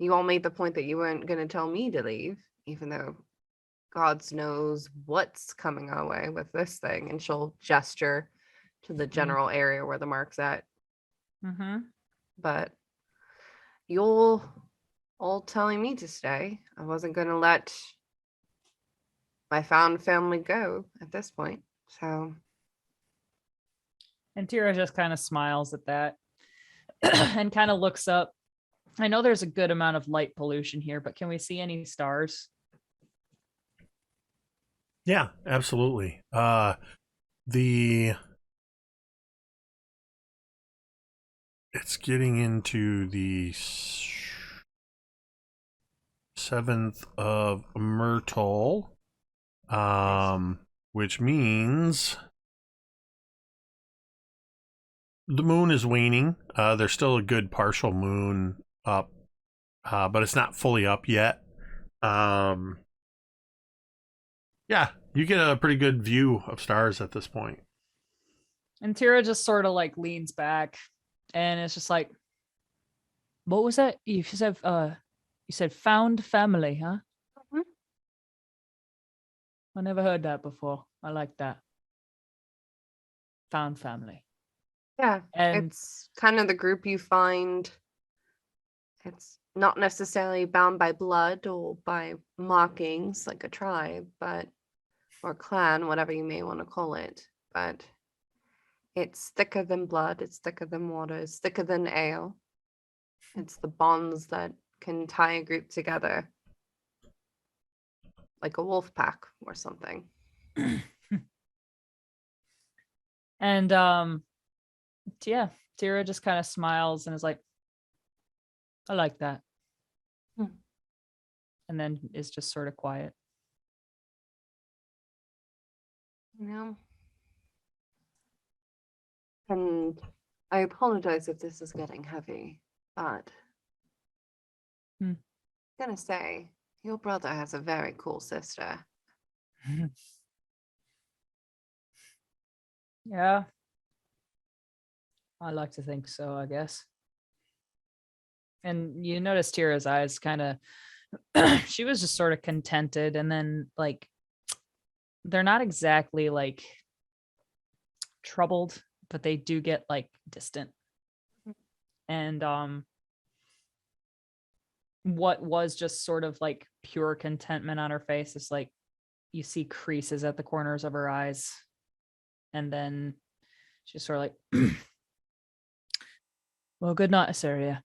You all made the point that you weren't going to tell me to leave, even though God's knows what's coming our way with this thing. And she'll gesture to the general area where the mark's at. But you're all telling me to stay. I wasn't going to let my found family go at this point. So. And Teera just kind of smiles at that and kind of looks up. I know there's a good amount of light pollution here, but can we see any stars? Yeah, absolutely. It's getting into the 7th of Myrtle, which means the moon is waning. There's still a good partial moon up, but it's not fully up yet. Yeah, you get a pretty good view of stars at this point. And Teera just sort of like leans back and it's just like, what was that? You said found family, huh? I never heard that before. I like that. Found family. Yeah, And it's kind of the group you find. It's not necessarily bound by blood or by markings like a tribe, but or clan, whatever you may want to call it. But it's thicker than blood, it's thicker than water, it's thicker than ale. It's the bonds that can tie a group together. Like a wolf pack or something. And yeah, Teera just kind of smiles and is like, I like that. And then is just sort of quiet. You know? And I apologize if this is getting heavy, but I'm gonna say your brother has a very cool sister. Yeah. I like to think so, I guess. And you notice Tira's eyes kind of, she was just sort of contented. And then like, they're not exactly like troubled, but they do get like distant. And what was just sort of like pure contentment on her face is like, you see creases at the corners of her eyes. And then she's sort of like, well, good night, Asaria.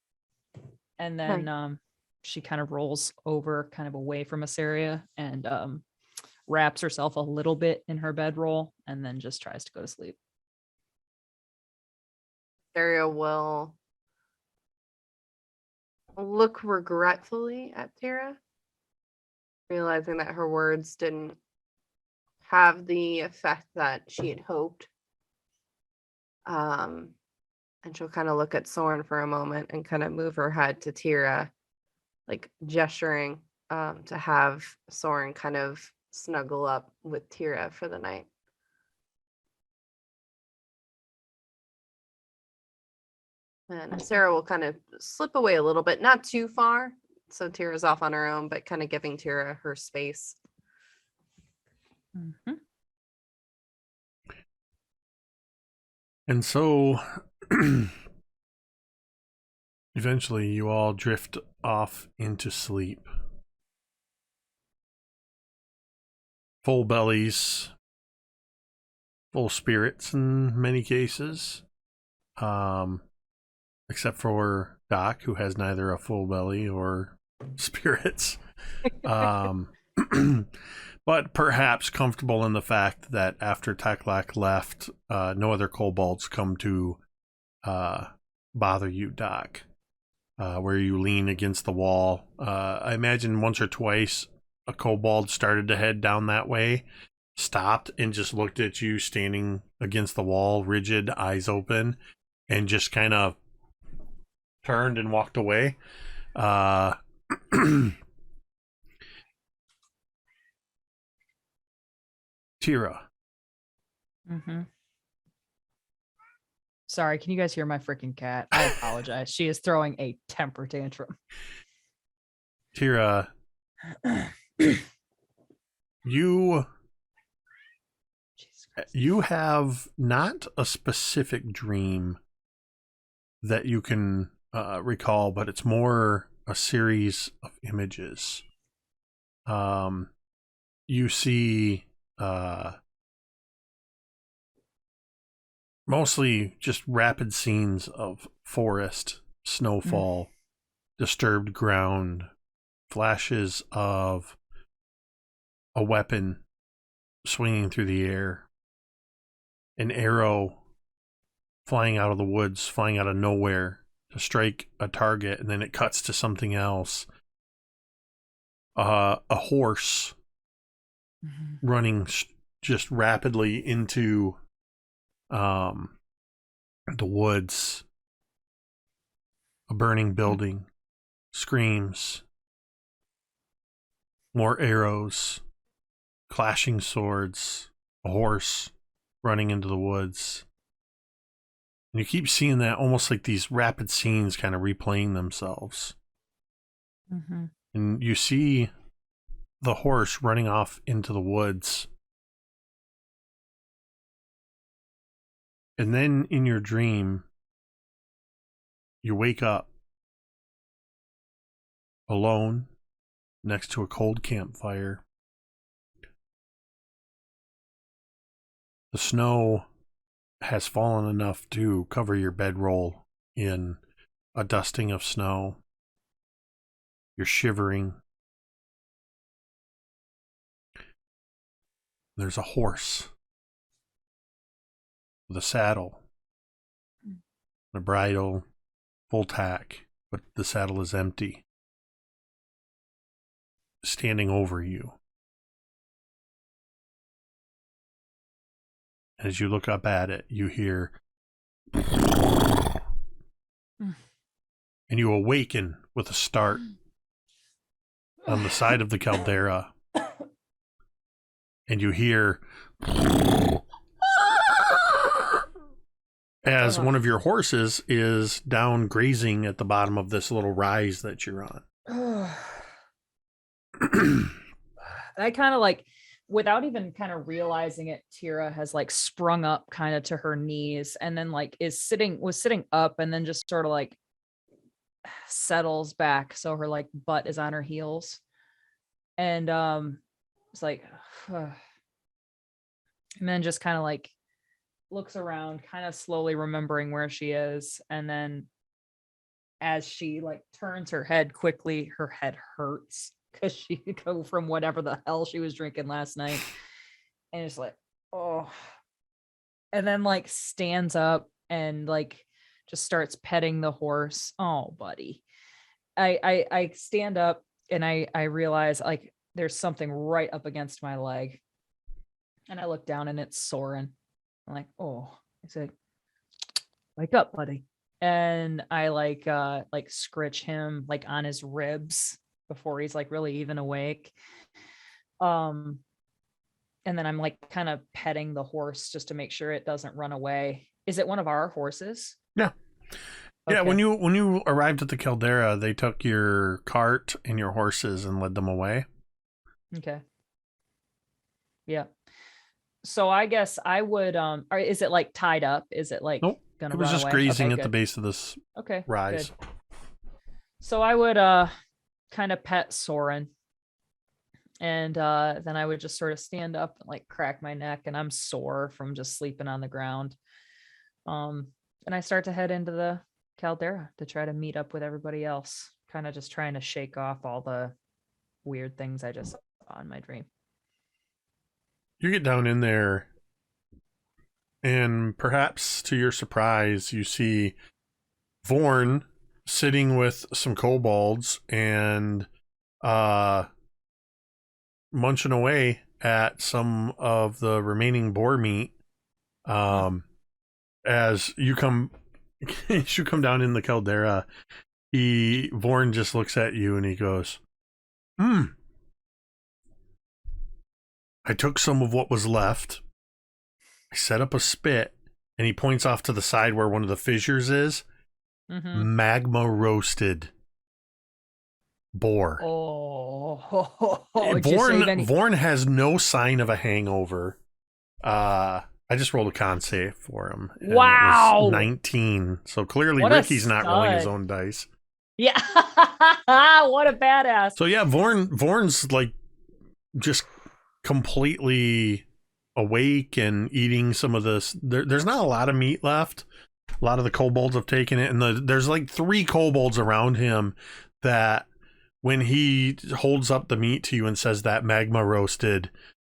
And then she kind of rolls over kind of away from Asaria and wraps herself a little bit in her bedroll and then just tries to go to sleep. Daria will look regretfully at Teera, realizing that her words didn't have the effect that she had hoped. And she'll kind of look at Soren for a moment and kind of move her head to Teera, like gesturing to have Soren kind of snuggle up with Teera for the night. And Sarah will kind of slip away a little bit, not too far. So Teera's off on her own, but kind of giving Teera her space. Mhm. And so eventually you all drift off into sleep. Full bellies, full spirits in many cases. Except for Doc, who has neither a full belly or spirits. But perhaps comfortable in the fact that after Taklak left, no other kobolds come to bother you, Doc. Where you lean against the wall. I imagine once or twice a kobold started to head down that way, stopped, and just looked at you standing against the wall, rigid, eyes open, and just kind of turned and walked away. Teera. Mm-hmm. Sorry, can you guys hear my freaking cat? I apologize. She is throwing a temper tantrum. Teera, you have not a specific dream that you can recall, but it's more a series of images. You see mostly just rapid scenes of forest, snowfall, disturbed ground, flashes of a weapon swinging through the air, an arrow flying out of the woods, flying out of nowhere to strike a target, and then it cuts to something else. A horse running just rapidly into the woods, a burning building, screams, more arrows, clashing swords, a horse running into the woods. And you keep seeing that, almost like these rapid scenes kind of replaying themselves. Mm-hmm. And you see the horse running off into the woods. And then in your dream, you wake up alone next to a cold campfire. The snow has fallen enough to cover your bedroll in a dusting of snow. You're shivering. There's a horse with a saddle, a bridle, full tack, but the saddle is empty, standing over you. As you look up at it, you hear, and you awaken with a start on the side of the caldera, and you hear as one of your horses is down grazing at the bottom of this little rise that you're on. I kind of like, without even kind of realizing it, Teera has like sprung up kind of to her knees, and then like was sitting up, and then just sort of like settles back, so her like butt is on her heels, and it's like and then just kind of like looks around, kind of slowly remembering where she is, and then as she like turns her head quickly, her head hurts because she could go from whatever the hell she was drinking last night, and it's like, oh, and then like stands up and like just starts petting the horse. Oh, buddy. I stand up, and I realize like there's something right up against my leg, and I look down, and it's Soren. I'm like, oh, I said, wake up, buddy. And I like scritch him like on his ribs before he's like really even awake. And then I'm like kind of petting the horse just to make sure it doesn't run away. Is it one of our horses? Yeah. Yeah, Okay. when you arrived at the caldera, they took your cart and your horses and led them away. Okay. Yeah. So I guess I would or is it like tied up? Is it like Nope. gonna It was run just away? grazing Okay, at the good. base of this Okay. rise. Good. So I would kind of pet Soren, and then I would just sort of stand up and like crack my neck, and I'm sore from just sleeping on the ground. And I start to head into the caldera to try to meet up with everybody else, kind of just trying to shake off all the weird things I just saw in my dream. You get down in there, and perhaps to your surprise, you see Vorn sitting with some kobolds and munching away at some of the remaining boar meat. As you come down in the caldera, Vorn just looks at you and he goes, I took some of what was left. I set up a spit, and he points off to the side where one of the fissures is. Mm-hmm. Magma roasted boar. Oh, did you save any? Vorn has no sign of a hangover. I just rolled a con save for him. And Wow. It was 19. So clearly What a Ricky's not rolling his stud. own dice. Yeah. What a badass. So yeah, Vorn's like just completely awake and eating some of this. There's not a lot of meat left. A lot of the kobolds have taken it, and there's like 3 kobolds around him that when he holds up the meat to you and says that magma roasted,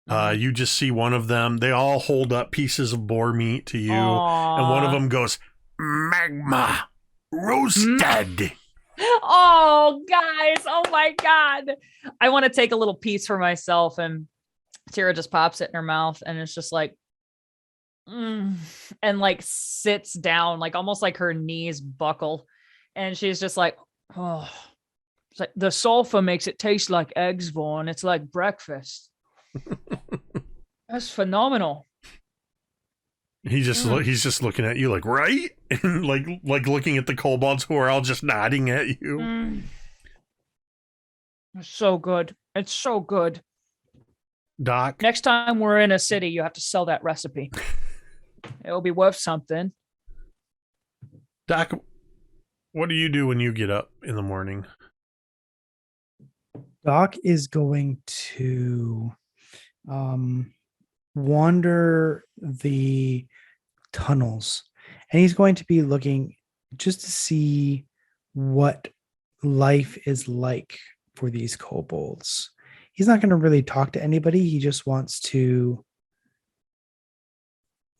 you just see one of them. They all hold up pieces of boar meat to you, and one of them goes, Magma roasted. Oh, guys. Oh, my God. I want to take a little piece for myself. And Teera just pops it in her mouth and it's just like, and like sits down, like almost like her knees buckle. And she's just like, oh, it's like the sulfur makes it taste like eggs, Vaughn. It's like breakfast. That's phenomenal. he's just looking at you like, right? And like looking at the kobolds who are all just nodding at you. It's so good. It's so good. Doc, Next time we're in a city, you have to sell that recipe. It'll be worth something. Doc, what do you do when you get up in the morning? Doc is going to wander the tunnels, and he's going to be looking just to see what life is like for these kobolds. He's not going to really talk to anybody. He just wants to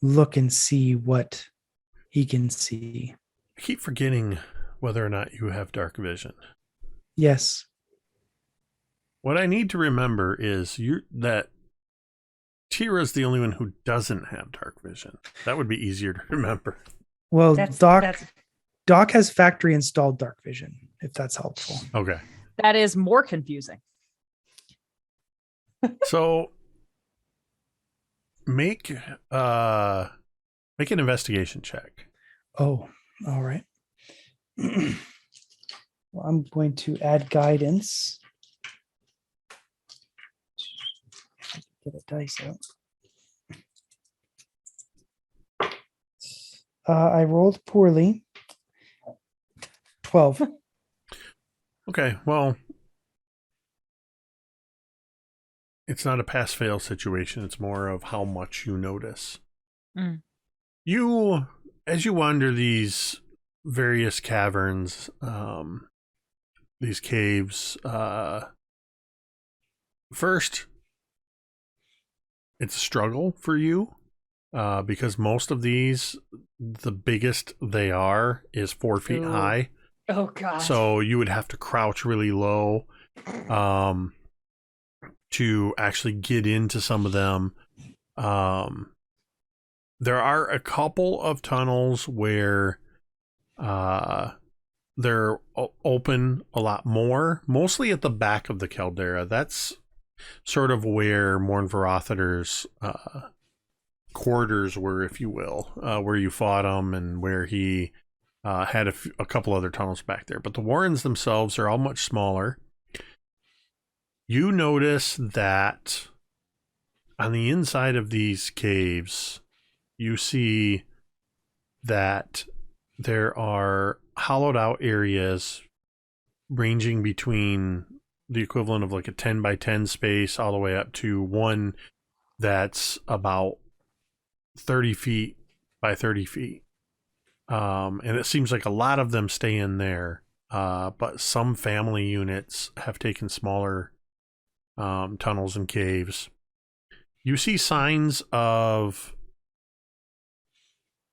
look and see what he can see. I keep forgetting whether or not you have dark vision. Yes. What I need to remember is that Teera is the only one who doesn't have dark vision. That would be easier to remember. Well, That's Doc has factory installed dark vision, if that's helpful. Okay. that is more confusing. So make an investigation check. Oh, all right. Well, I'm going to add guidance. Get a dice out. I rolled poorly. 12. Okay, well, it's not a pass-fail situation. It's more of how much you notice. Mm. You, as you wander these various caverns, these caves, first, it's a struggle for you because most of these, the biggest they are is 4 feet Ooh. high. Oh God. So you would have to crouch really low to actually get into some of them. There are a couple of tunnels where they're open a lot more, mostly at the back of the caldera. That's sort of where Mornvarother's quarters were, if you will, where you fought him and where he had a couple other tunnels back there. But the warrens themselves are all much smaller. You notice that on the inside of these caves, you see that there are hollowed out areas ranging between the equivalent of like a 10 by 10 space all the way up to one that's about 30 feet by 30 feet. And it seems like a lot of them stay in there, but some family units have taken smaller tunnels and caves. You see signs of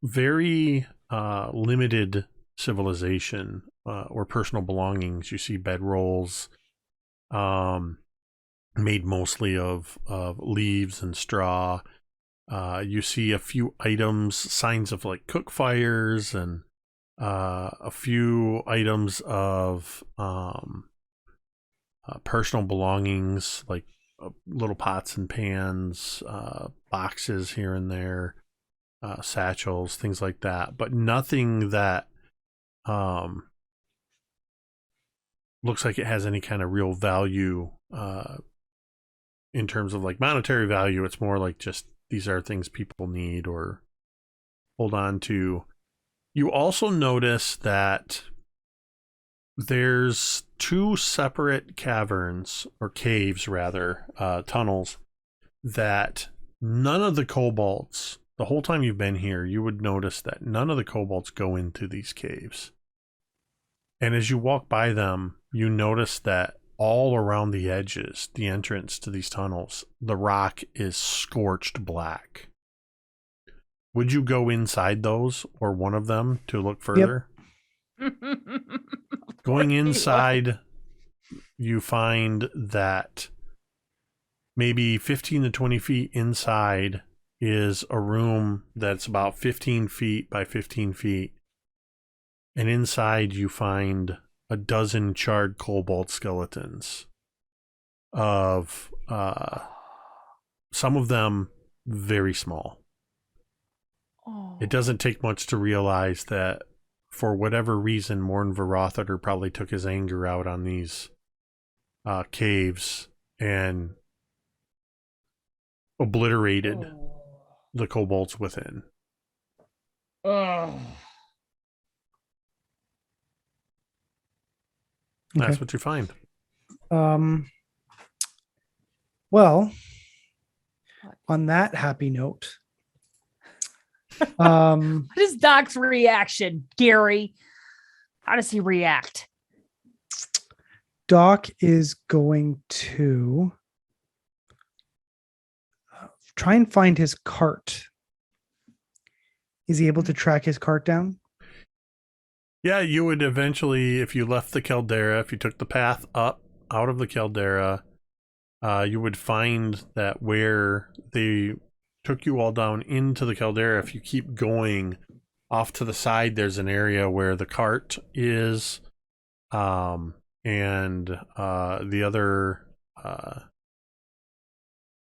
very limited civilization or personal belongings. You see bedrolls made mostly of leaves and straw. You see a few items, signs of like cook fires, and a few items of personal belongings like little pots and pans, boxes here and there, satchels, things like that, but nothing that looks like it has any kind of real value in terms of like monetary value. It's more like just these are things people need or hold on to. You also notice that there's two separate caverns, or caves rather, tunnels, that none of the kobolds, the whole time you've been here, you would notice that none of the kobolds go into these caves. And as you walk by them, you notice that all around the edges, the entrance to these tunnels, the rock is scorched black. Would you go inside those or one of them to look further? Going inside, you find that maybe 15 to 20 feet inside is a room that's about 15 feet by 15 feet. And inside you find a dozen charred kobold skeletons of some of them very small. Oh. It doesn't take much to realize that for whatever reason, Morn Varothader probably took his anger out on these caves and obliterated the kobolds within. Oh. That's Okay. what you find. Well, on that happy note, What is Doc's reaction, Gary? How does he react? Doc is going to try and find his cart. Is he able to track his cart down? Yeah, you would eventually, if you left the caldera, if you took the path up out of the caldera, you would find that where they took you all down into the caldera, if you keep going off to the side, there's an area where the cart is, and the other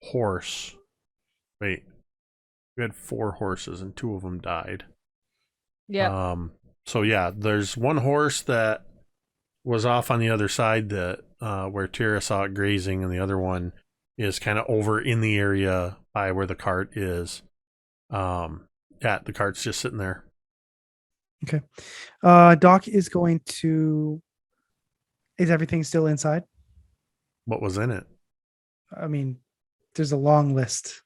horse. Wait, we had 4 horses and 2 of them died. Yeah. So yeah, there's one horse that was off on the other side that where Teera saw it grazing, and the other one is kind of over in the area by where the cart is. Yeah, the cart's just sitting there. Okay. Doc is going to. Is everything still inside? What was in it? I mean, there's a long list.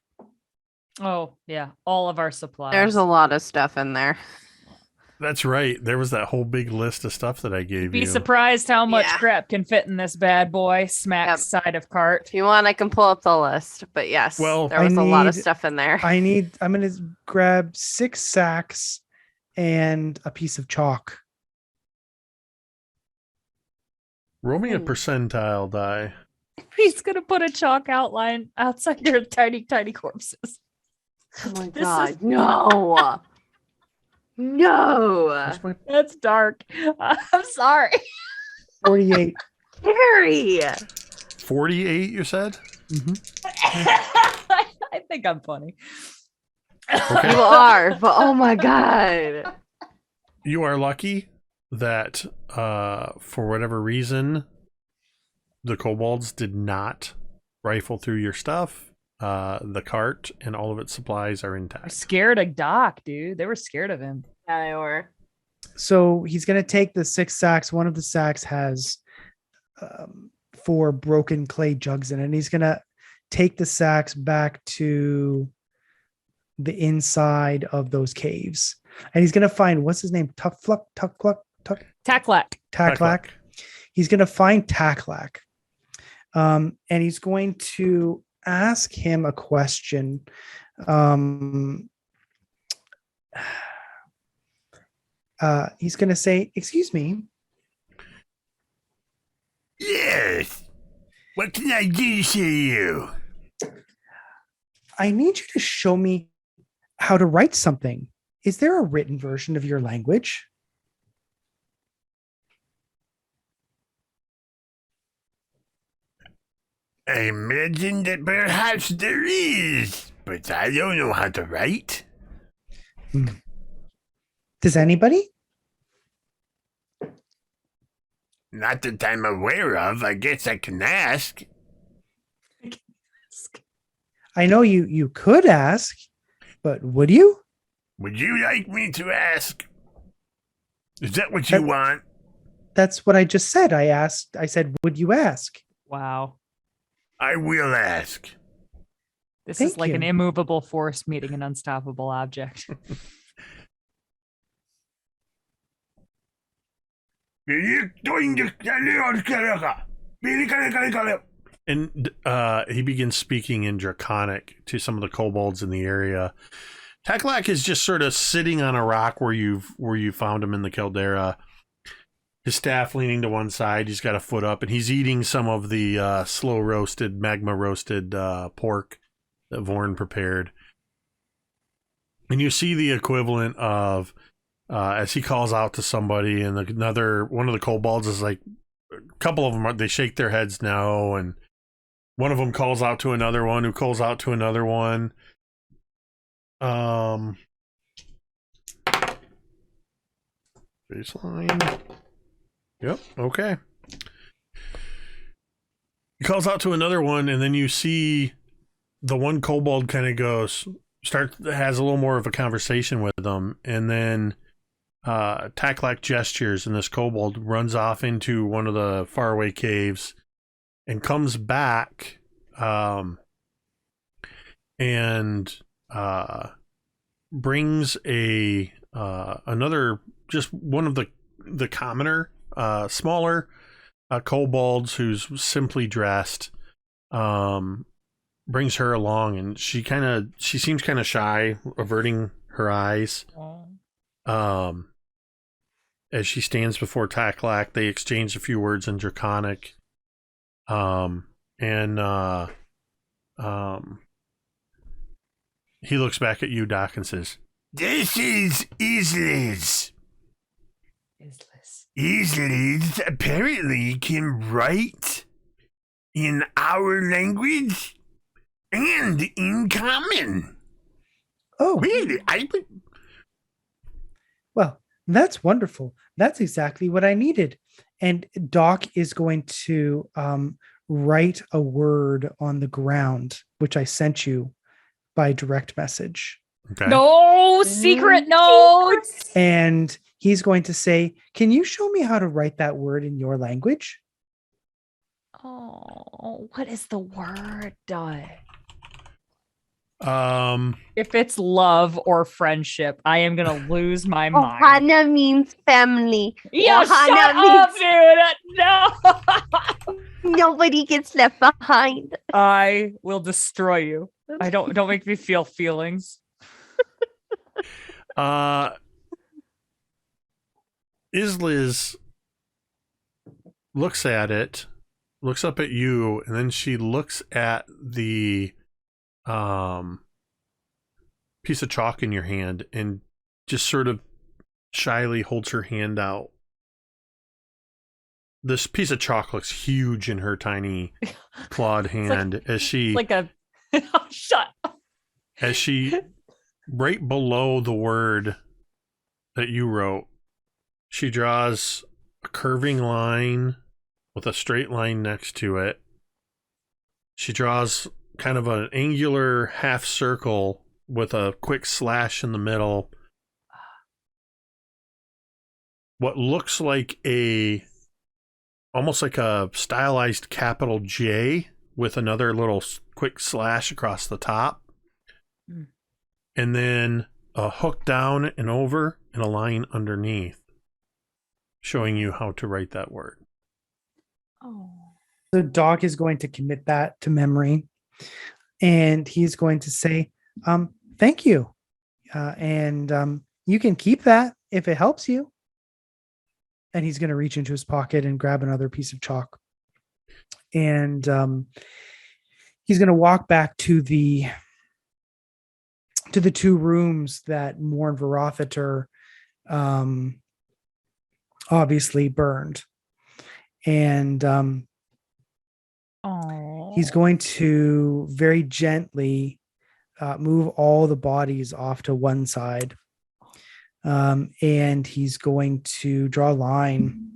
Oh, yeah. All of our supplies. There's a lot of stuff in there. That's right. There was that whole big list of stuff that I gave Be you. surprised how much Yeah. crap can fit in this bad boy. Smack Yep. side of cart. If you want, I can pull up the list. But yes, Well, there was I a lot of need- stuff in there. I'm going to grab 6 sacks and a piece of chalk. Roll me a Hmm. percentile die. He's gonna put a chalk outline outside your tiny, tiny corpses. Oh my This god, is- no. No. Where's my- That's dark. I'm sorry. 48. Gary. 48, you said? I think I'm funny. Okay. You are, but oh my god. You are lucky that for whatever reason the kobolds did not rifle through your stuff. The cart and all of its supplies are They're intact. scared of Doc, dude. They were scared of him. Yeah, they were. So he's going to take the 6 sacks. One of the sacks has 4 broken clay jugs in it. And he's going to take the sacks back to the inside of those caves. And he's going to find, what's his name? Taklak. Taklak. He's going to find Taklak. And he's going to ask him a question. He's going to say, excuse me. Yes. What can I do for you? I need you to show me how to write something. Is there a written version of your language? I imagine that perhaps there is, but I don't know how to write. Does anybody? Not that I'm aware of. I guess I can ask. I know you could ask, but would you? Would you like me to ask? Is that what you want? That's what I just said. I said, would you ask? Wow. I will ask. This Thank is like you. an immovable force meeting an unstoppable object. And he begins speaking in Draconic to some of the kobolds in the area. Taklak is just sort of sitting on a rock where you found him in the caldera. His staff leaning to one side. He's got a foot up, and he's eating some of the slow roasted, magma roasted pork that Vorn prepared. And you see the equivalent of as he calls out to somebody, and one of the kobolds is like, a couple of them they shake their heads no, and one of them calls out to another one, who calls out to another one. Baseline. Yep. Okay. He calls out to another one, and then you see the one kobold kind of has a little more of a conversation with them, and then Taklak gestures, and this kobold runs off into one of the faraway caves and comes back and brings another, just one of the commoner, smaller kobolds who's simply dressed, brings her along, and she seems kind of shy, averting her eyes. As she stands before Taklak, they exchange a few words in Draconic. He looks back at you, Doc, and says, This is Islis. Islis apparently can write in our language and in common. Oh, Really? well, that's wonderful. That's exactly what I needed. And Doc is going to write a word on the ground, which I sent you by direct message. okay. No secret notes. And he's going to say, can you show me how to write that word in your language? Oh, what is the word? Um, If it's love or friendship, I am gonna lose my mind. Ohana means family. Yeah, Ohana shut up, dude. No, Nobody gets left behind. I will destroy you. I don't make me feel feelings. Isliz looks at it, looks up at you, and then she looks at the piece of chalk in your hand and just sort of shyly holds her hand out. This piece of chalk looks huge in her tiny clawed hand as she Like a oh, shut up. right below the word that you wrote, She draws a curving line with a straight line next to it. She draws kind of an angular half circle with a quick slash in the middle. What looks like almost like a stylized capital J with another little quick slash across the top. Mm. And then a hook down and over and a line underneath, showing you how to write that word. Oh. So Doc is going to commit that to memory, and he's going to say, thank you. And you can keep that if it helps you. And he's going to reach into his pocket and grab another piece of chalk. And he's going to walk back to the two rooms that Morn Verotheter obviously burned. And he's going to very gently move all the bodies off to one side. And he's going to draw a line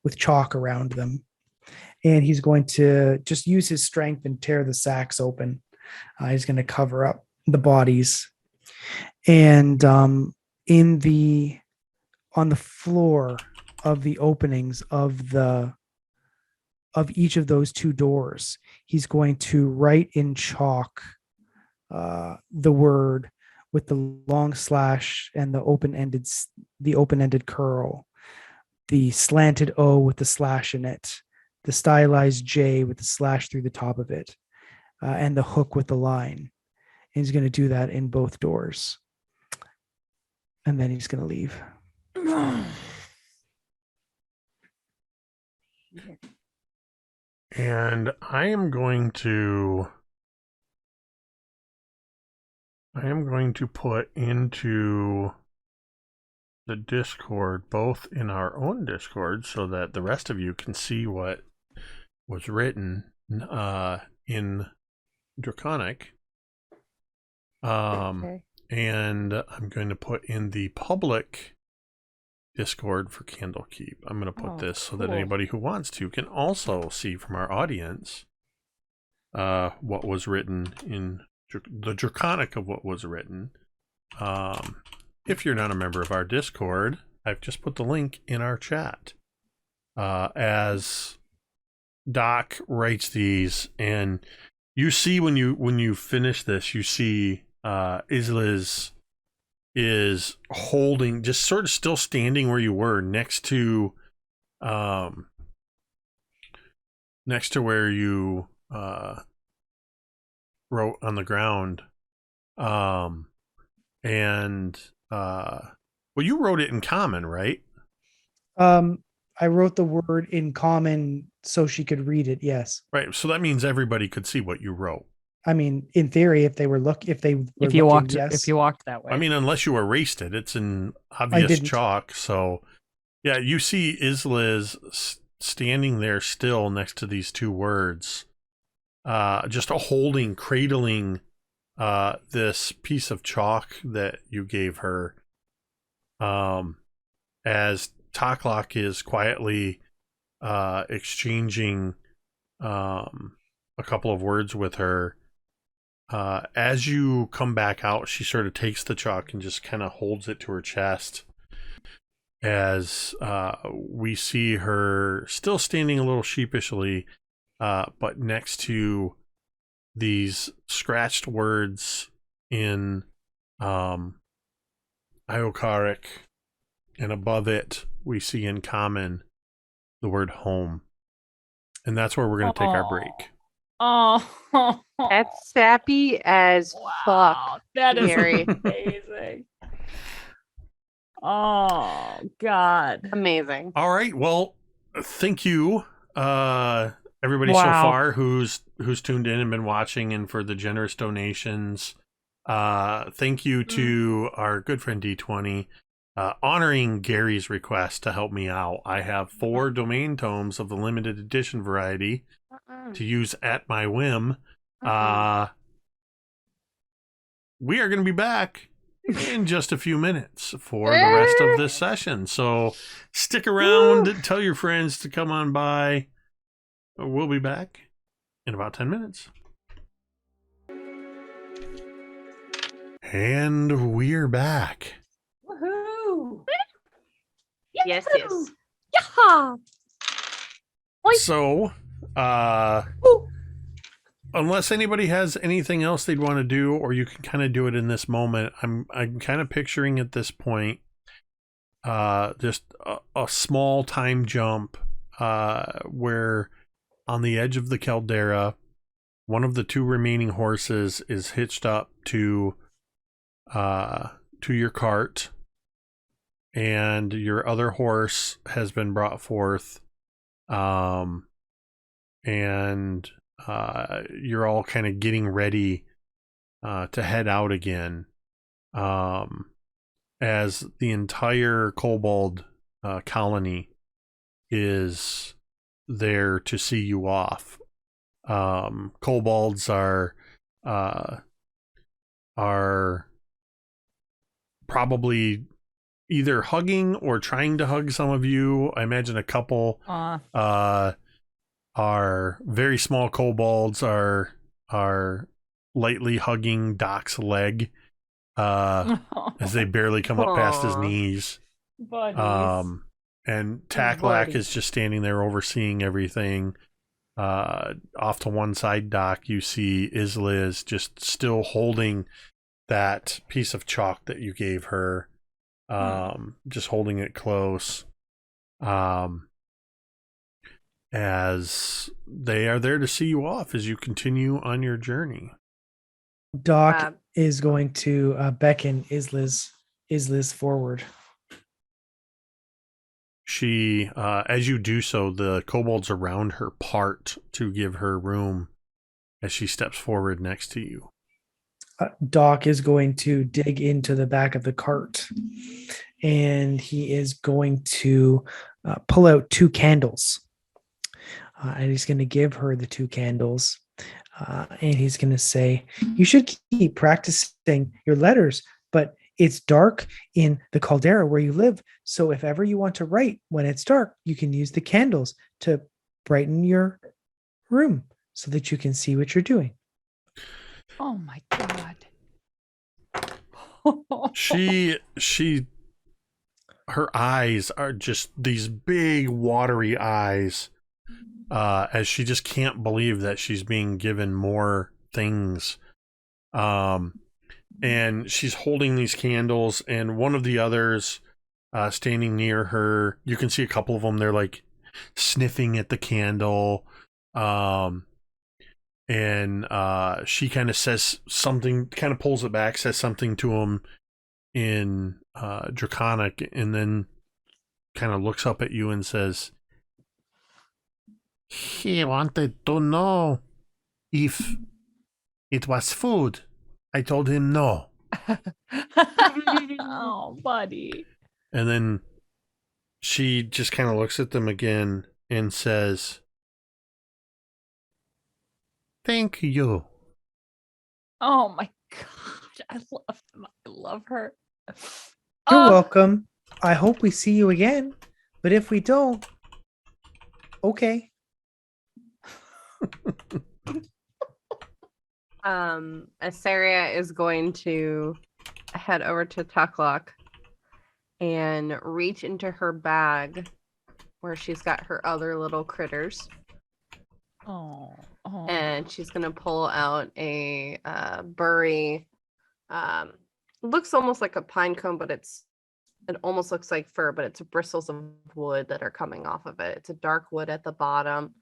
with chalk around them. And he's going to just use his strength and tear the sacks open. He's going to cover up the bodies. And on the floor of the openings of each of those two doors, he's going to write in chalk the word with the long slash and the open-ended curl, the slanted O with the slash in it, the stylized J with the slash through the top of it, and the hook with the line. And he's going to do that in both doors. And then he's going to leave. And I am going to put into the Discord, both in our own Discord, so that the rest of you can see what was written in Draconic. Okay. And I'm going to put in the public Discord for Candlekeep. I'm going to put this so that cool. anybody who wants to can also see from our audience what was written in the Draconic of what was written. If you're not a member of our Discord, I've just put the link in our chat. As Doc writes these, and you see when you finish this, you see Isliz is holding, just sort of still standing where you were, next to where you wrote on the ground. Well, you wrote it in common, right? I wrote the word in common so she could read it. Yes. Right. So that means everybody could see what you wrote. I mean, in theory, if you walked If you walked that way. I mean, unless you erased it, it's in obvious didn't. chalk. So, yeah, you see Isliz standing there still next to these two words, just cradling this piece of chalk that you gave her, as Toklok is quietly exchanging a couple of words with her. As you come back out, she sort of takes the chalk and just kind of holds it to her chest, as we see her still standing a little sheepishly, but next to these scratched words in Iokaric, and above it we see in common the word home. And that's where we're going to take our break. Oh, That's sappy as wow, fuck. that is Gary. amazing. Oh God, Amazing. All right, well, thank you everybody so Wow. far who's tuned in and been watching, and for the generous donations. Thank you to our good friend D20, honoring Gary's request to help me out. I have 4 domain tomes of the limited edition variety to use at my whim. We are going to be back in just a few minutes for the rest of this session. So stick around, tell your friends to come on by. We'll be back in about 10 minutes. And we're back. Woohoo! Yes, yes. Yeah. So, unless anybody has anything else they'd want to do, or you can kind of do it in this moment, I'm kind of picturing at this point, just a small time jump, where on the edge of the caldera, one of the two remaining horses is hitched up to your cart, and your other horse has been brought forth, and you're all kind of getting ready to head out again, as the entire kobold colony is there to see you off. Kobolds are probably either hugging or trying to hug some of you. I imagine a couple are very small kobolds are lightly hugging Doc's leg as they barely come up past his Aw. knees. Buddies. And Taklak is just standing there overseeing everything. Off to one side, Doc, you see Isla just still holding that piece of chalk that you gave her, just holding it close, as they are there to see you off as you continue on your journey. Doc is going to beckon Isla's forward. She, as you do so, the kobolds around her part to give her room as she steps forward next to you. Doc is going to dig into the back of the cart, and he is going to pull out 2 candles. And he's going to give her the 2 candles. And he's going to say, you should keep practicing your letters, but it's dark in the caldera where you live. So if ever you want to write when it's dark, you can use the candles to brighten your room so that you can see what you're doing. Oh my god. Her eyes are just these big watery eyes, as she just can't believe that she's being given more things. And she's holding these candles, and one of the others standing near her, you can see a couple of them, they're like sniffing at the candle. And she kind of says something, kind of pulls it back, says something to him in Draconic, and then kind of looks up at you and says, he wanted to know if it was food. I told him no. Oh, buddy. And then she just kind of looks at them again and says, thank you. Oh my god. I love them. I love her. You're welcome. I hope we see you again. But if we don't, okay. Asaria is going to head over to Tucklock and reach into her bag where she's got her other little critters. Oh. And she's going to pull out a burry. Looks almost like a pine cone, but it almost looks like fur, but it's bristles of wood that are coming off of it. It's a dark wood at the bottom.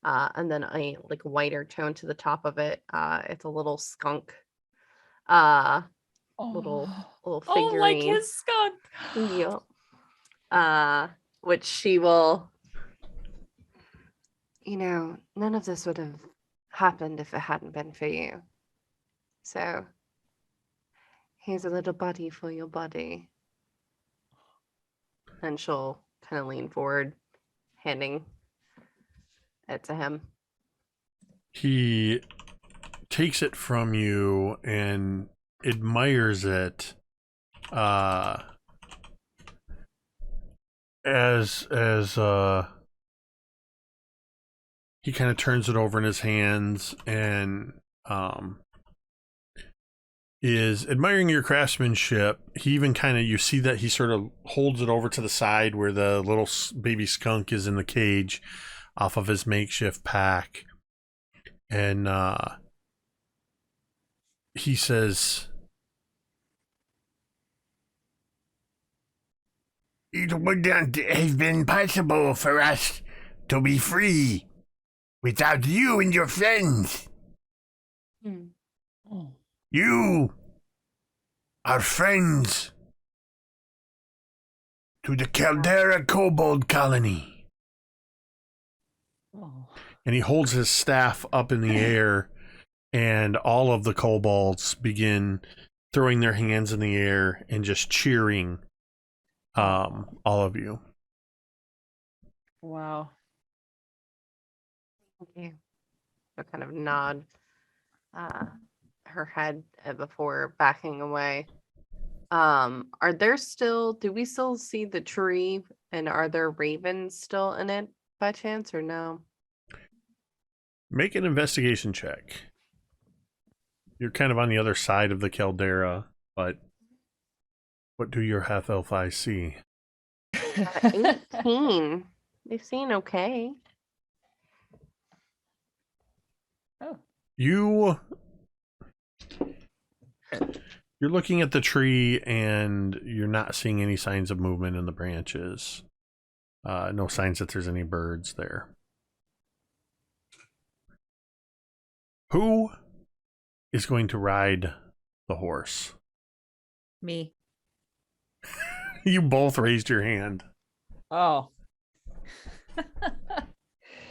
And then a like whiter tone to the top of it. It's a little skunk, little figurine. Oh, like his skunk. Yep. Which she will. None of this would have happened if it hadn't been for you. So, here's a little buddy for your buddy. And she'll kind of lean forward, handing it to him. He takes it from you and admires it as he kind of turns it over in his hands and is admiring your craftsmanship. He even kind of, you see that he sort of holds it over to the side where the little baby skunk is in the cage off of his makeshift pack. And he says, "It wouldn't have been possible for us to be free without you and your friends. Oh. You are friends to the Caldera Kobold Colony." Oh. and he holds his staff up in the air, and all of the kobolds begin throwing their hands in the air and just cheering all of you. Wow. Okay. She'll kind of nod her head before backing away. Are there still, do we still see the tree, and are there ravens still in it by chance, or no? Make an investigation check. You're kind of on the other side of the caldera, but what do your half-elf eyes see? 18. They've seen okay. Oh. You're looking at the tree and you're not seeing any signs of movement in the branches. No signs that there's any birds there. Who is going to ride the horse? Me. You both raised your hand. Oh.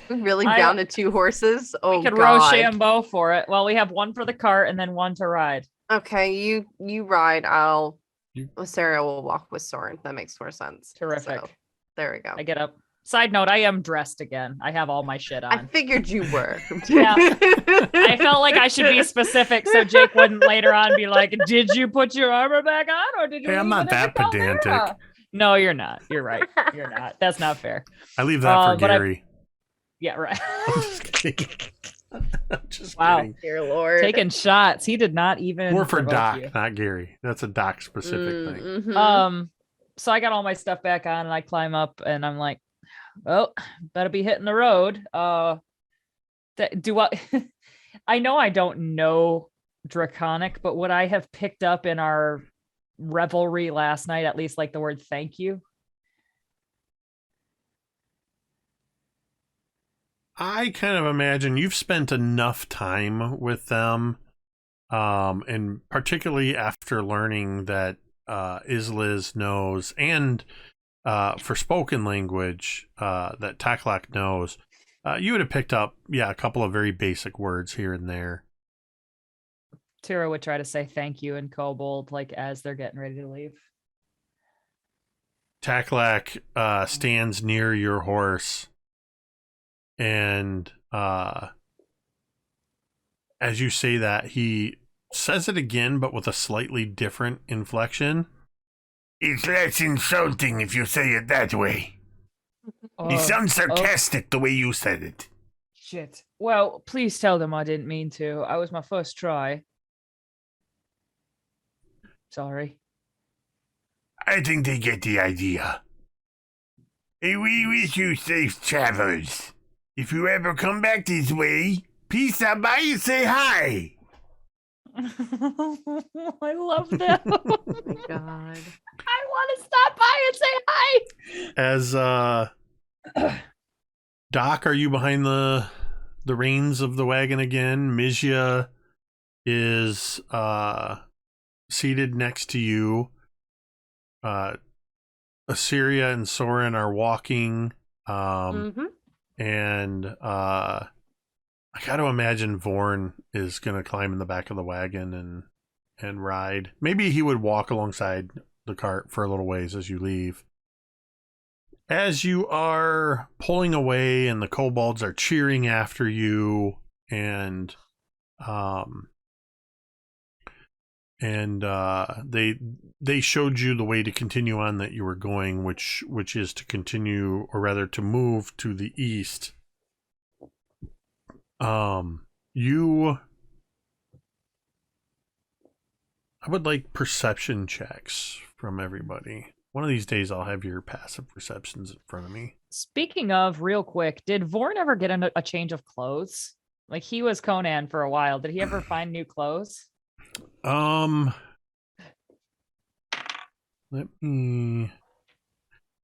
We're really down to 2 horses. Oh, We could God. Rochambeau for it. Well, we have one for the cart and then one to ride. Okay, you ride. I'll. You- Sarah will walk with Soren. That makes more sense. Terrific. So, there we go. I get up. Side note, I am dressed again. I have all my shit I on. figured you were. Yeah. I felt like I should be specific so Jake wouldn't later on be like, did you put your armor back on or did you Hey, I'm leave not it in that the caldera?" pedantic. No, you're not. You're right. You're not. That's not fair. I leave that for but I- Gary. Yeah, right. I'm just kidding. I'm just Wow. kidding. Dear Lord. Taking shots. He did not even More for provoke Doc, you. not Gary. That's a Doc specific thing. Mhm. So I got all my stuff back on and I climb up and I'm like, well, better be hitting the road. Do I I know I don't know Draconic, but would I have picked up in our revelry last night at least like the word thank you? I kind of imagine you've spent enough time with them, and particularly after learning that Isliz knows, and for spoken language that Taklak knows, you would have picked up, a couple of very basic words here and there. Teera would try to say thank you in Kobold, like as they're getting ready to leave. Taklak stands near your horse, and as you say that, he says it again, but with a slightly different inflection. "It's less insulting if you say it that way. It sounds sarcastic the way you said it." Shit. Well, please tell them I didn't mean to. I was my first try. Sorry. I think they get the idea. Hey, we wish you safe travels. If you ever come back this way, please stop by and say hi. I love that. Oh my God. I want to stop by and say hi. As Doc, are you behind the reins of the wagon again? Mizya is seated next to you. Assyria and Soren are walking. Mhm. And I got to imagine Vorn is going to climb in the back of the wagon and ride. Maybe he would walk alongside the cart for a little ways as you leave. As you are pulling away and the kobolds are cheering after you, and and they showed you the way to continue on that you were going, which is to continue, or rather to move to the east. I would like perception checks from everybody. One of these days I'll have your passive perceptions in front of me. Speaking of, real quick, did Vorn ever get a change of clothes? Like, he was Conan for a while. Did he ever find new clothes? Let me.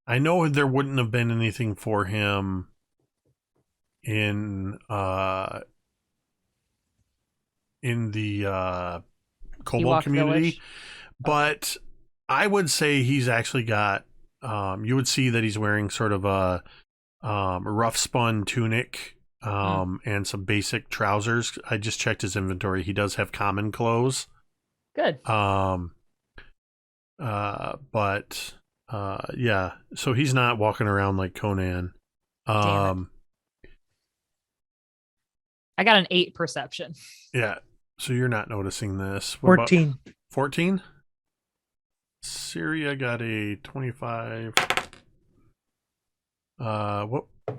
I know there wouldn't have been anything for him in the Kobold Ewok community, Village? but I would say he's actually got. You would see that he's wearing sort of a rough spun tunic and some basic trousers. I just checked his inventory. He does have common clothes. Good. Yeah. So he's not walking around like Conan. Damn it. I got an 8 perception. Yeah. So you're not noticing this. What about 14. 14? Syria got a 25. Whoop. I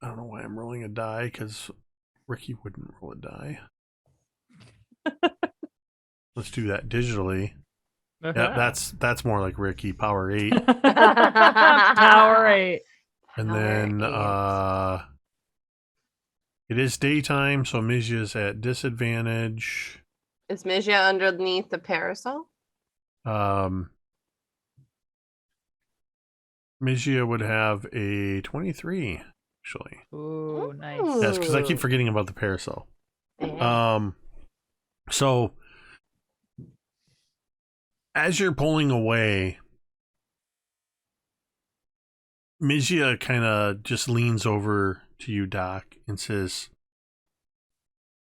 don't know why I'm rolling a die, because Ricky wouldn't roll a die. Let's do that digitally. Yeah, that's more like Ricky. Power 8. Power 8. And then it is daytime, so Mizya's at disadvantage. Is Mizya underneath the parasol? Mizya would have a 23, actually. Ooh, nice. Yes, because I keep forgetting about the parasol. Yeah. So as you're pulling away, Mizya kind of just leans over to you, Doc, and says,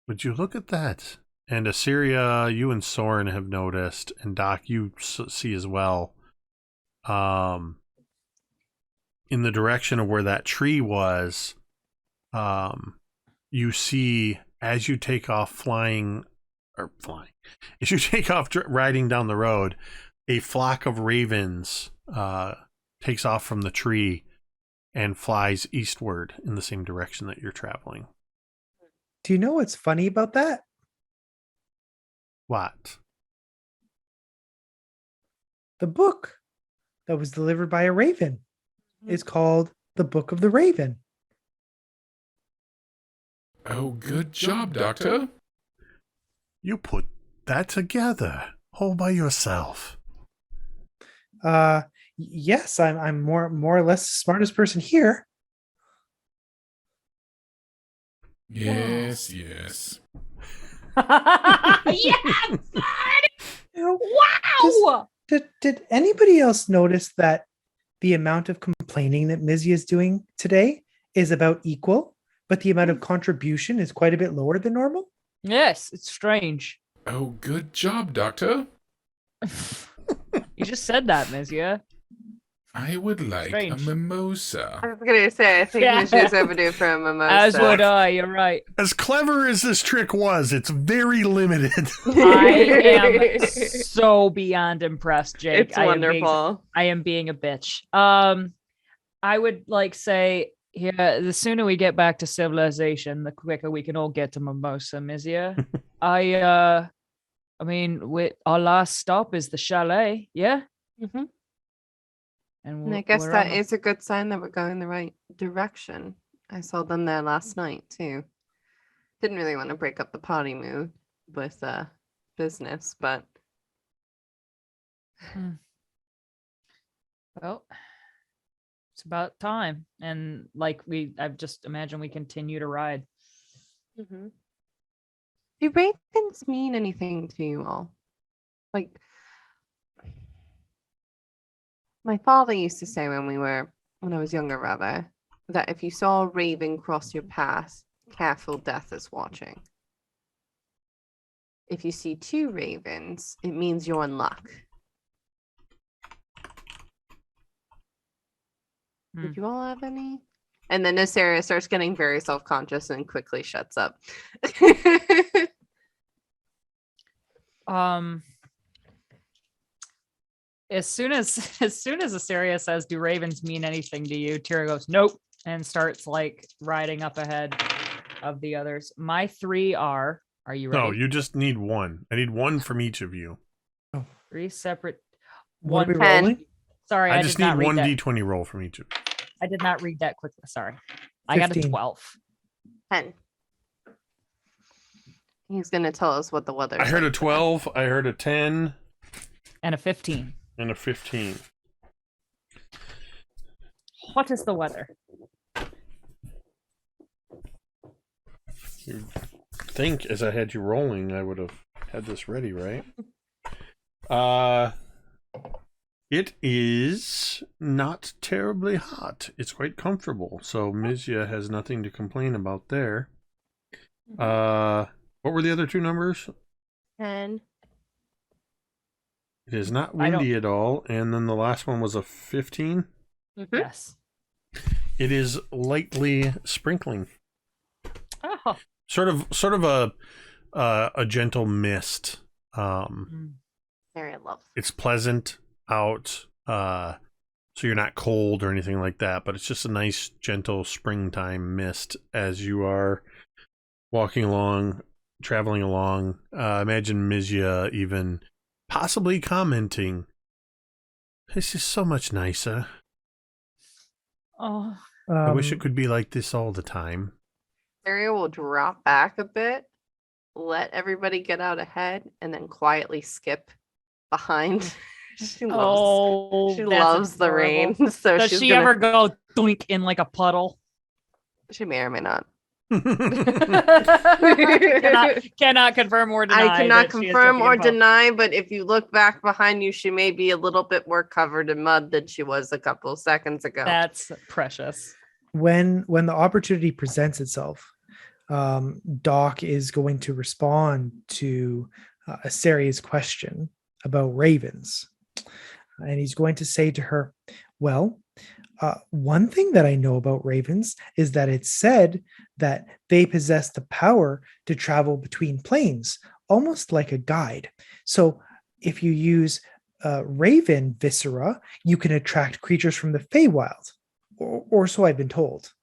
"Would you look at that?" And Assyria, you and Soren have noticed, and Doc, you see as well. In the direction of where that tree was, you see as you take off as you take off riding down the road, a flock of ravens takes off from the tree and flies eastward in the same direction that you're traveling. Do you know what's funny about that? What? The book that was delivered by a raven is called The Book of the Raven. Oh, good job, Doctor. You put that together all by yourself. Yes, I'm more or less the smartest person here. Yes, yes. Yeah, wow. Did anybody else notice that the amount of complaining that Mizya is doing today is about equal, but the amount of contribution is quite a bit lower than normal? Yes, it's strange. Oh, good job, Doctor. You just said that, Mizya. I would like Strange. a mimosa. I was gonna say, I think Yeah. Mizya's overdue for a mimosa. As would I, you're right. As clever as this trick was, it's very limited. I am so beyond impressed, Jake. It's wonderful. I am being a bitch. I would like say, yeah, the sooner we get back to civilization, the quicker we can all get to Mimosa, Mizya. I mean, our last stop is the chalet, yeah? Mhm. And And I guess we're that on- is a good sign that we're going the right direction. I saw them there last night too. Didn't really want to break up the party mood with business, but Well, it's about time. And like I've just imagined we continue to ride. do ravens mean anything to you all? Like, my father used to say when I was younger rather, that if you saw a raven cross your path, careful, death is watching. If you see 2 ravens, it means you're in luck. Did you all have any? And then Nasera starts getting very self-conscious and quickly shuts up. As soon as Asaria says, "Do ravens mean anything to you?" Teera goes, "Nope," and starts like riding up ahead of the others. My 3 are. Are you ready? No, you just need one. I need one from each of you. 3 separate. What are we pen. rolling? Sorry, I I just did need not read one that. d20 roll from each of you. I did not read that quickly. Sorry. I got a 15. 12 10. He's gonna tell us what the weather. I heard a 12, I heard a 10, and a 15. and a 15. What is the weather? You think as I had you rolling, I would have had this ready, right? It is not terribly hot. It's quite comfortable. So Mizya has nothing to complain about there. What were the other 2 numbers? 10. It is not I don't- windy at all, and then the last one was a 15. Mhm. Yes. It is lightly sprinkling, Oh. sort of a gentle mist. Very love. It's pleasant out, so you're not cold or anything like that. But it's just a nice, gentle springtime mist as you are walking along, traveling along. Imagine Mizya even possibly commenting, "This is so much nicer. Oh. I wish it could be like this all the time." Asaria will drop back a bit, let everybody get out ahead, and then quietly skip behind. She loves. She that's loves the adorable. rain, so Does she's she gonna, ever go doink in like a puddle? She may or may not. cannot confirm or deny. I cannot that she is confirm doing or in puddle. deny, but if you look back behind you, she may be a little bit more covered in mud than she was a couple of seconds ago. That's precious. When the opportunity presents itself, Doc is going to respond to Asaria's question about ravens. And he's going to say to her, well, one thing that I know about ravens is that it's said that they possess the power to travel between planes, almost like a guide. So if you use raven viscera, you can attract creatures from the Feywild, or so I've been told,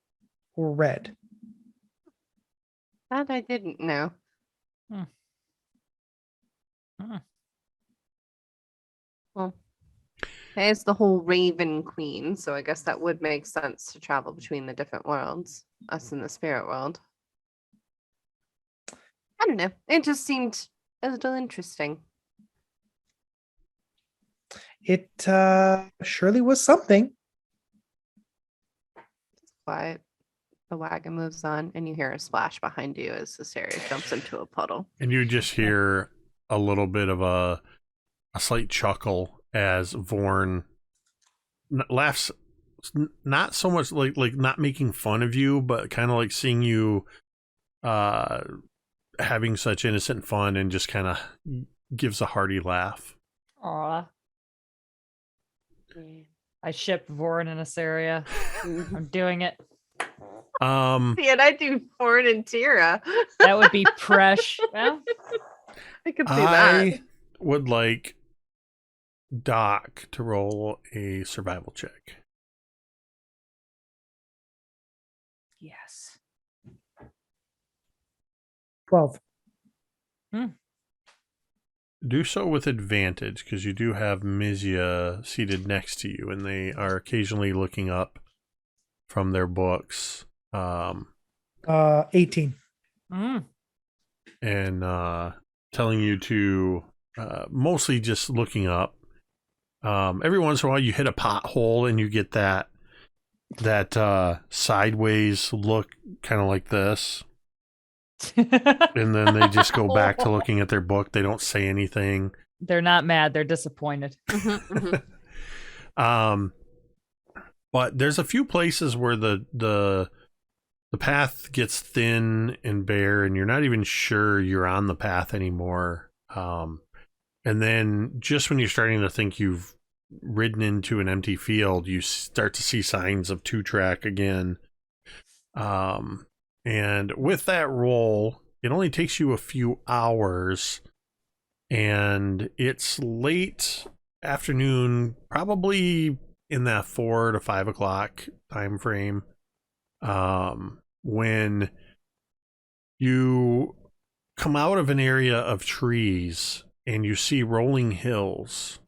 or read. That I didn't know. Well, there's the whole Raven Queen, so I guess that would make sense to travel between the different worlds, us in the spirit world. I don't know. It just seemed a little interesting. It surely was something. Quiet. The wagon moves on, and you hear a splash behind you as Caesarea jumps into a puddle. And you just hear a little bit of a slight chuckle as Vorn laughs, not so much like not making fun of you, but kind of like seeing you having such innocent fun, and just kind of gives a hearty laugh. Aw. I ship Vorn and Asaria. I'm doing it. See, and I do Ford and Teera. That would be fresh. Well, I could see that. I would like Doc to roll a survival check. yes. 12. Do so with advantage, because you do have Mizya seated next to you, and they are occasionally looking up from their books. 18. And telling you to mostly just looking up. Every once in a while you hit a pothole and you get that sideways look, kind of like this. And then they just go back to looking at their book. They don't say anything. They're not mad. They're disappointed. But there's a few places where the path gets thin and bare, and you're not even sure you're on the path anymore. And then just when you're starting to think you've ridden into an empty field, you start to see signs of 2-track again. And with that roll, it only takes you a few hours and it's late afternoon, probably in that 4 to 5 o'clock time frame, when you come out of an area of trees and you see rolling hills,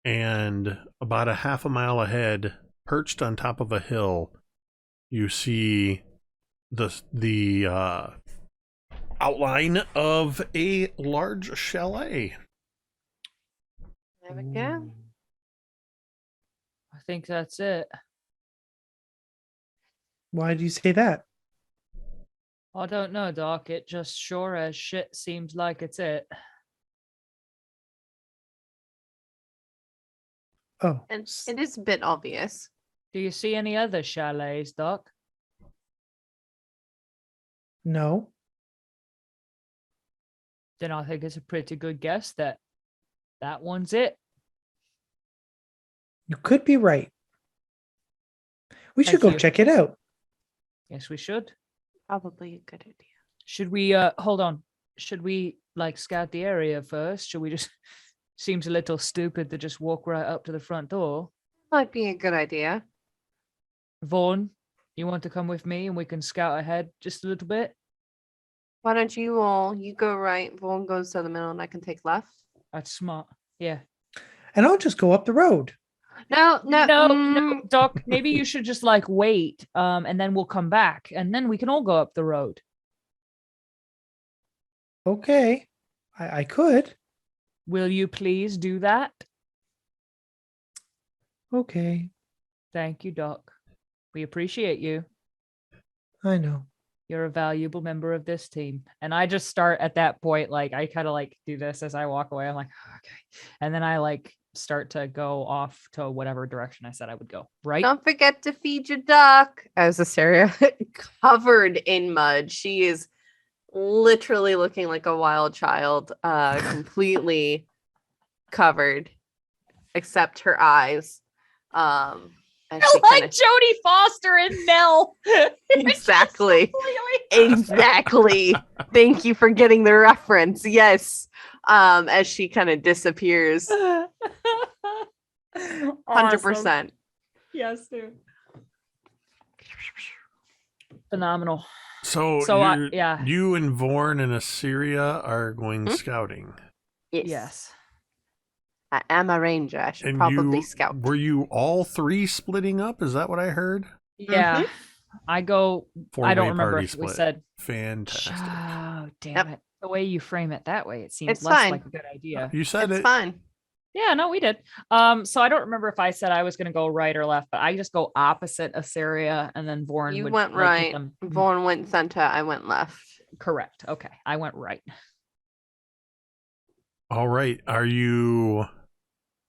and about a half a mile ahead, perched on top of a hill, you see the outline of a large chalet. There we go. I think that's it. Why do you say that? I don't know, Doc. It just sure as shit seems like it's it. Oh, And it is a bit obvious. Do you see any other chalets, Doc? no. Then I think it's a pretty good guess that that one's it. You could be right. We should Thank go you. check it out. Yes, we should. Probably a good idea. Should we hold on? Should we like scout the area first? Should we just seems a little stupid to just walk right up to the front door? Might be a good idea. Vaughn, you want to come with me and we can scout ahead just a little bit? Why don't you go right, Vaughn goes to the middle, and I can take left? That's smart. Yeah. And I'll just go up the road. No, No, Doc, maybe you should just like wait, and then we'll come back and then we can all go up the road. Okay. I could. Will you please do that? Okay. Thank you, Doc. We appreciate you. I know. You're a valuable member of this team. And I just start at that point, like I kind of like do this as I walk away. I'm like, okay. And then I like start to go off to whatever direction I said I would go. Right? Don't forget to feed your duck. As Asteria covered in mud. She is literally looking like a wild child, completely covered, except her eyes. As she like kinda- Jodie Foster and Nell. Exactly. Exactly. Thank you for getting the reference. Yes. As she kind of disappears. 100%. Yes, dude. Phenomenal. So yeah. you and Vorn and Assyria are going scouting. Yes. I am a ranger. I should And probably scout. Were you all three splitting up? Is that what I heard? Yeah. I go. I don't remember Party if we split. said. Fantastic. Oh, damn Yep. it. The way you frame it that way, it seems It's less fine. like a good idea. You said It's it. fine. Yeah, no, we did. So I don't remember if I said I was going to go right or left, but I just go opposite Assyria, and then Vorn You would went like, hit right. them. Vaughn went center. I went left. Correct. Okay, I went right. All right.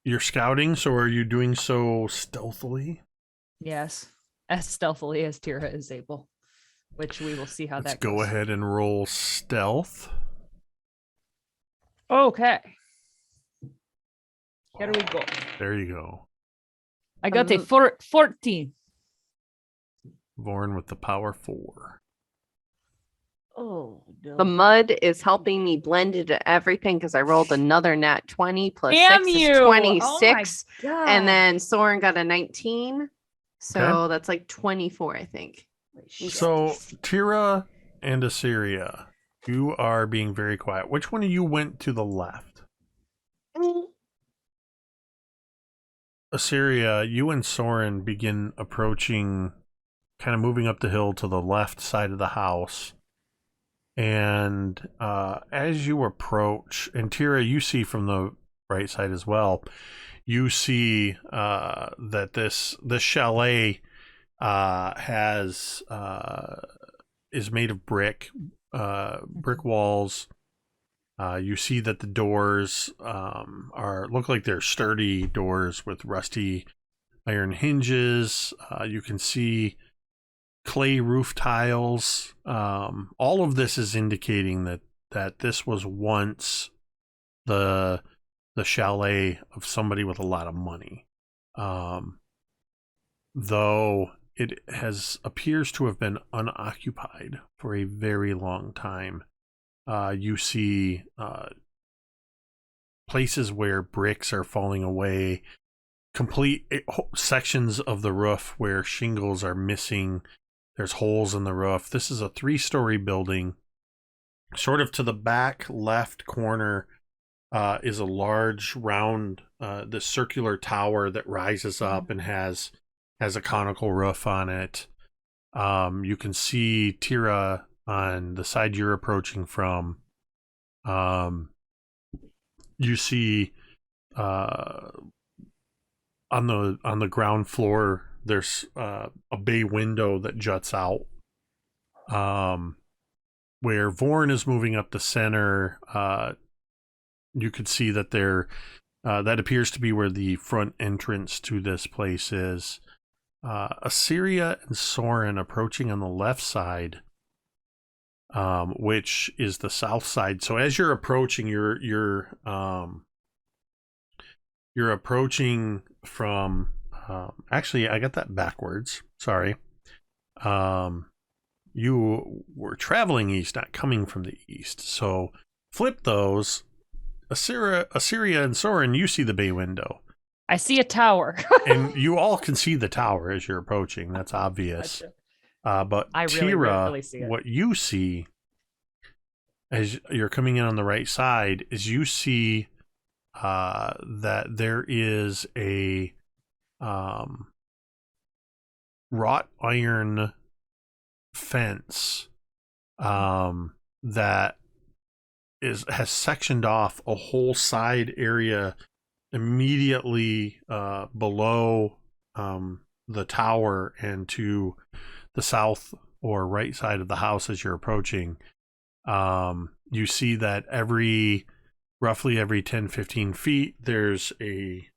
You're scouting, so are you doing so stealthily? Yes, as stealthily as Teera is able, which we will see how Let's that go goes. ahead and roll stealth. Okay. Here we go. There you go. I got a 14. Vorn with the power 4. Oh, no. The mud is helping me blend into everything because I rolled another nat 20 plus Damn 6 you. is Oh my 26. God. And then Soren got a 19. So Okay. that's like 24, I think. So Teera and Assyria, you are being very quiet. Which one of you went to the left? Assyria, you and Soren begin approaching, kind of moving up the hill to the left side of the house. And as you approach, and Teera, you see from the right side as well, you see that this chalet is made of brick walls. You see that the doors look like they're sturdy doors with rusty iron hinges. You can see clay roof tiles. All of this is indicating that this was once the chalet of somebody with a lot of money. Though it appears to have been unoccupied for a very long time. You see places where bricks are falling away, sections of the roof where shingles are missing. There's holes in the roof. This is a 3-story building. Sort of to the back left corner is a large round, this circular tower that rises up and has a conical roof on it. You can see Teera on the side you're approaching from. You see on the ground floor there's a bay window that juts out. Where Vorn is moving up the center, you could see that that appears to be where the front entrance to this place is. Assyria and Soren approaching on the left side, which is the south side. So as you're approaching, you're approaching from. Actually, I got that backwards. Sorry. You were traveling east, not coming from the east. So flip those. Assyria and Soren, you see the bay window. I see a tower. And you all can see the tower as you're approaching. That's obvious. Gotcha. But I Teera, really see it. what you see as you're coming in on the right side is you see that there is a wrought iron fence that has sectioned off a whole side area immediately below the tower and to the south or right side of the house as you're approaching. You see that roughly every 10-15 feet there's a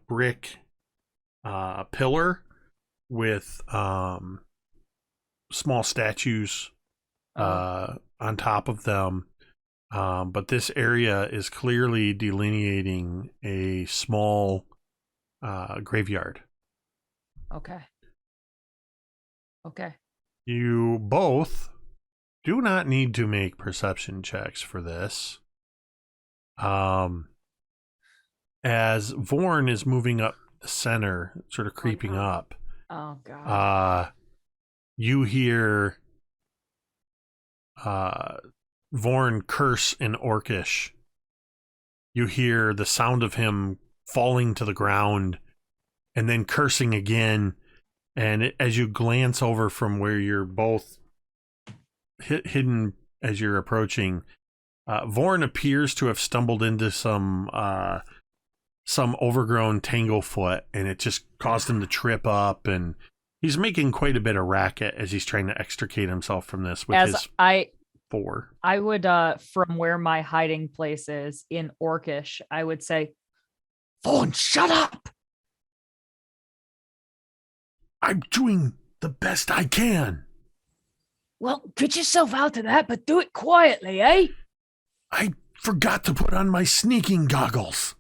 brick pillar with small statues on top of them. But this area is clearly delineating a small graveyard. Okay. You both do not need to make perception checks for this. As Vorn is moving up the center, sort of creeping up, Oh god. you hear Vorn curse in Orcish. You hear the sound of him falling to the ground and then cursing again. And as you glance over from where you're both hidden as you're approaching, Vorn appears to have stumbled into some overgrown tanglefoot, and it just caused him to trip up, and he's making quite a bit of racket as he's trying to extricate himself from this with his four. I would from where my hiding place is in Orcish, I would say, Vorn, shut up. I'm doing the best I can. Well, put yourself out to that, but do it quietly, eh? I forgot to put on my sneaking goggles.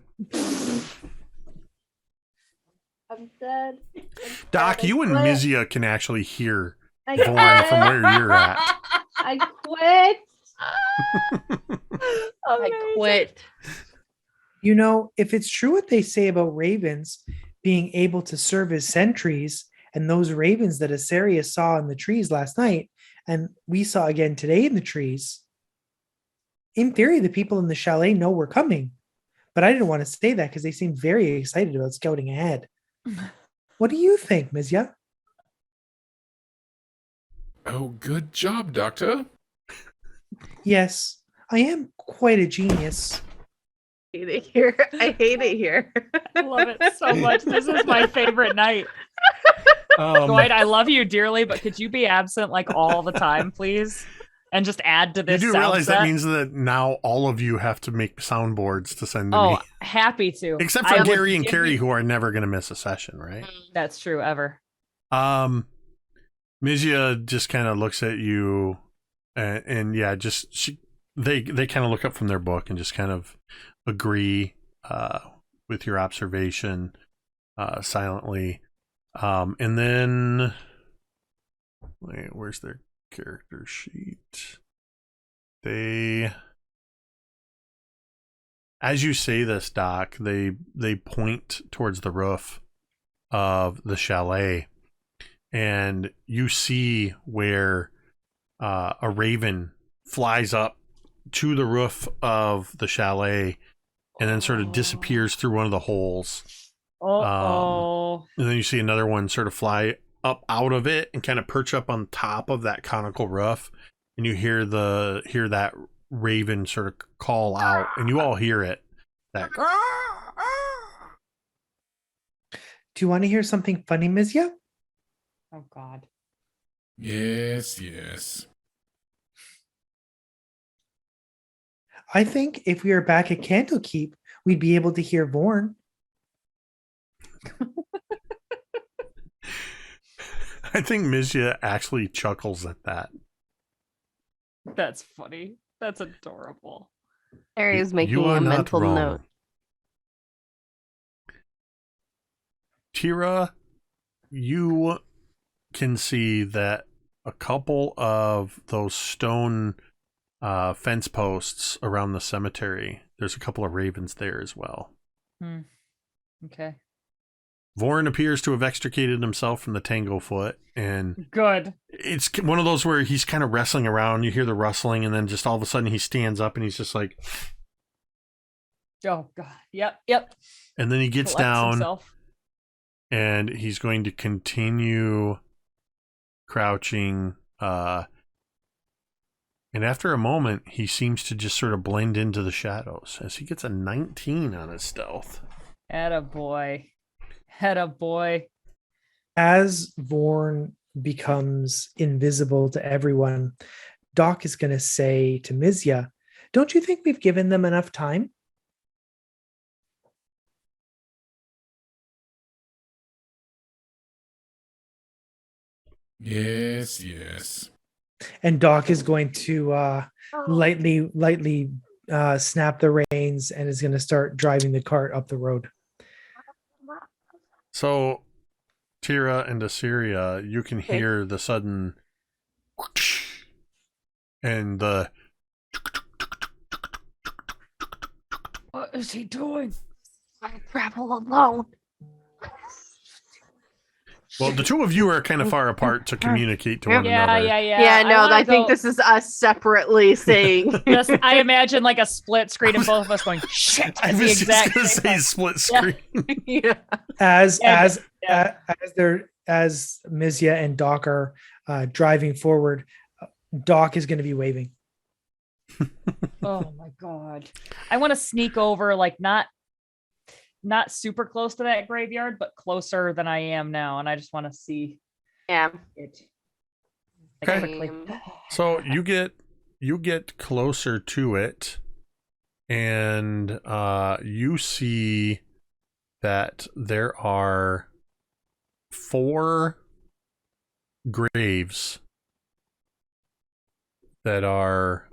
I'm dead. Doc, you and Mizya can actually hear Vorn from where you're at. I quit. I quit. You know, if it's true what they say about ravens being able to serve as sentries, and those ravens that Assyria saw in the trees last night, and we saw again today in the trees, in theory, the people in the chalet know we're coming. But I didn't want to say that because they seemed very excited about scouting ahead. What do you think, Mizya? Oh, good job, Doctor. Yes, I am quite a genius. I hate it here. I hate it here. I love it so much. This is my favorite night. Dwight, I love you dearly, but could you be absent like all the time, please? And just add to this. You do sound realize set? that means that now all of you have to make soundboards to send to Oh, me. happy to. Except I for would Gary and give Cari, you- who are never going to miss a session, right? That's true, ever. Mizya just kind of looks at you, and yeah, they kind of look up from their book and just kind of agree with your observation silently. And then, wait, where's their character sheet? They As you say this, Doc, they point towards the roof of the chalet, and you see where a raven flies up to the roof of the chalet and then sort of disappears through one of the holes. And then you see another one sort of fly up out of it and kind of perch up on top of that conical roof, and you hear that raven sort of call out, and you all hear it. That. Do you want to hear something funny, Mizya? Oh God. Yes, yes. I think if we were back at Candlekeep, we'd be able to hear Vorn. I think Mizya actually chuckles at that. That's funny. That's adorable. Harry is making You are a not mental wrong. note. Teera, you can see that a couple of those stone fence posts around the cemetery, there's a couple of ravens there as well. Okay. Vorn appears to have extricated himself from the Tanglefoot, and Good. it's one of those where he's kind of wrestling around. You hear the rustling, and then just all of a sudden he stands up and he's just like, Oh God. Yep. and then he gets Collects down himself. and he's going to continue crouching. And after a moment, he seems to just sort of blend into the shadows as he gets a 19 on his stealth. Attaboy. As Vorn becomes invisible to everyone, Doc is going to say to Mizya, don't you think we've given them enough time? Yes, yes. And Doc is going to lightly snap the reins and is going to start driving the cart up the road. So, Teera and Assyria, you can hear the sudden and the. What is he doing? I travel alone. Well, the two of you are kind of far apart to communicate to one another. Yeah, no, I think this is us separately saying. Just, I imagine like a split screen of both of us going, shit. I at the was just exact going to same say time. split screen. Yeah. As Yeah. Mizya and Doc are driving forward, Doc is going to be waving. Oh my God. I want to sneak over, like not super close to that graveyard, but closer than I am now. And I just want to see Yeah. it. Okay. Quickly. So you get closer to it, and you see that there are 4 graves that are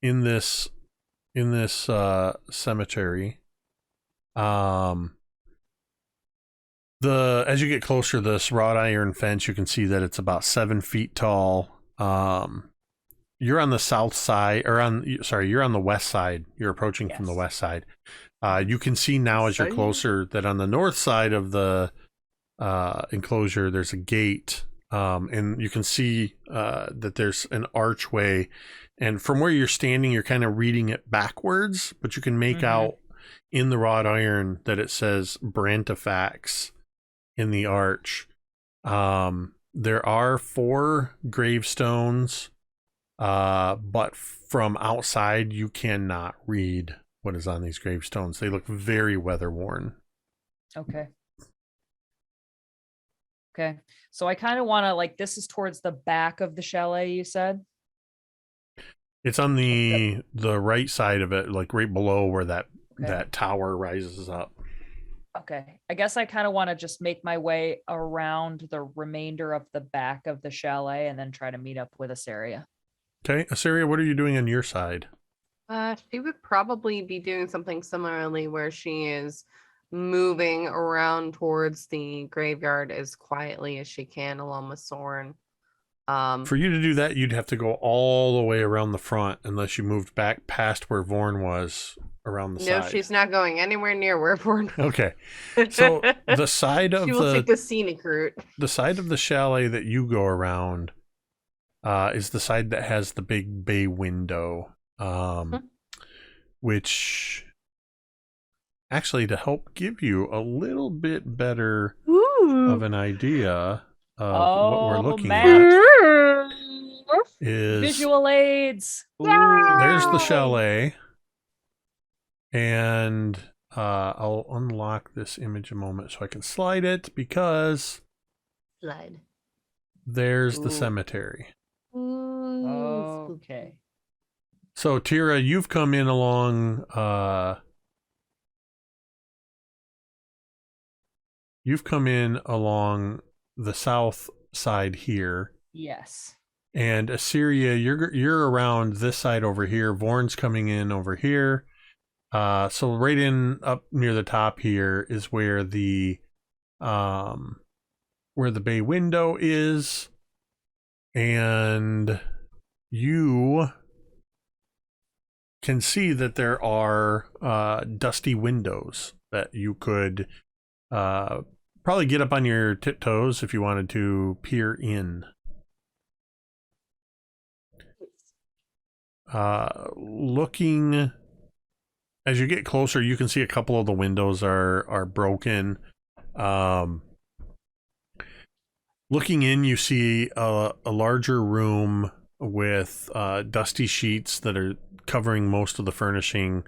in this cemetery. As you get closer to this wrought iron fence, you can see that it's about 7 feet tall. You're on the south side, you're on the west side. You're approaching from the west side. You can see now as you're closer that on the north side of the enclosure, there's a gate. And you can see that there's an archway. And from where you're standing, you're kind of reading it backwards, but you can make out in the wrought iron that it says Brantifax in the arch. There are 4 gravestones, but from outside you cannot read what is on these gravestones. They look very weather worn. Okay. So I kind of want to, like, this is towards the back of the chalet, you said? It's on the right side of it, like right below where that tower rises up. Okay. I guess I kind of want to just make my way around the remainder of the back of the chalet and then try to meet up with Assyria. Okay, Assyria, what are you doing on your side? She would probably be doing something similarly where she is moving around towards the graveyard as quietly as she can along with Soren. For you to do that, you'd have to go all the way around the front unless you moved back past where Vorn was around the No, side. she's not going anywhere near where Vornuk. Okay. So the side of she will take the scenic route. the side of the chalet that you go around is the side that has the big bay window, which actually, to help give you a little bit better of an idea of what we're looking at, is Visual aids. there's the chalet, and I'll unlock this image a moment so I can slide it, because Slide. there's the Ooh. cemetery. Okay. So Teera, you've come in along the south side here, Yes. and Assyria, you're around this side over here. Vorn's coming in over here. So right in up near the top here is where the bay window is, and you can see that there are dusty windows that you could probably get up on your tiptoes if you wanted to peer in. Looking as you get closer, you can see a couple of the windows are broken. Looking in, you see a larger room with dusty sheets that are covering most of the furnishing.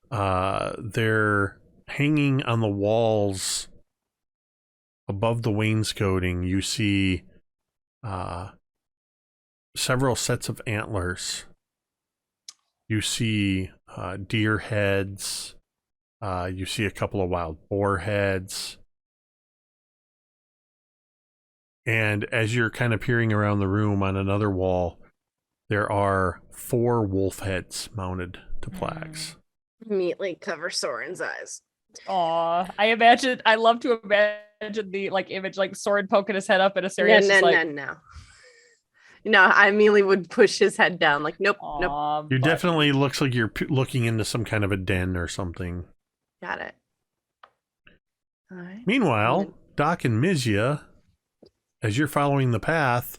They're hanging on the walls above the wainscoting. You see several sets of antlers. You see deer heads. You see a couple of wild boar heads. And as you're kind of peering around the room on another wall, there are 4 wolf heads mounted to plaques. Immediately cover Soren's eyes. Aw, I love to imagine the image, Soren poking his head up at a serious. No. No, I immediately would push his head down. Nope. You definitely looks like you're looking into some kind of a den or something. Got it. All right. Meanwhile, Doc and Mizya, as you're following the path,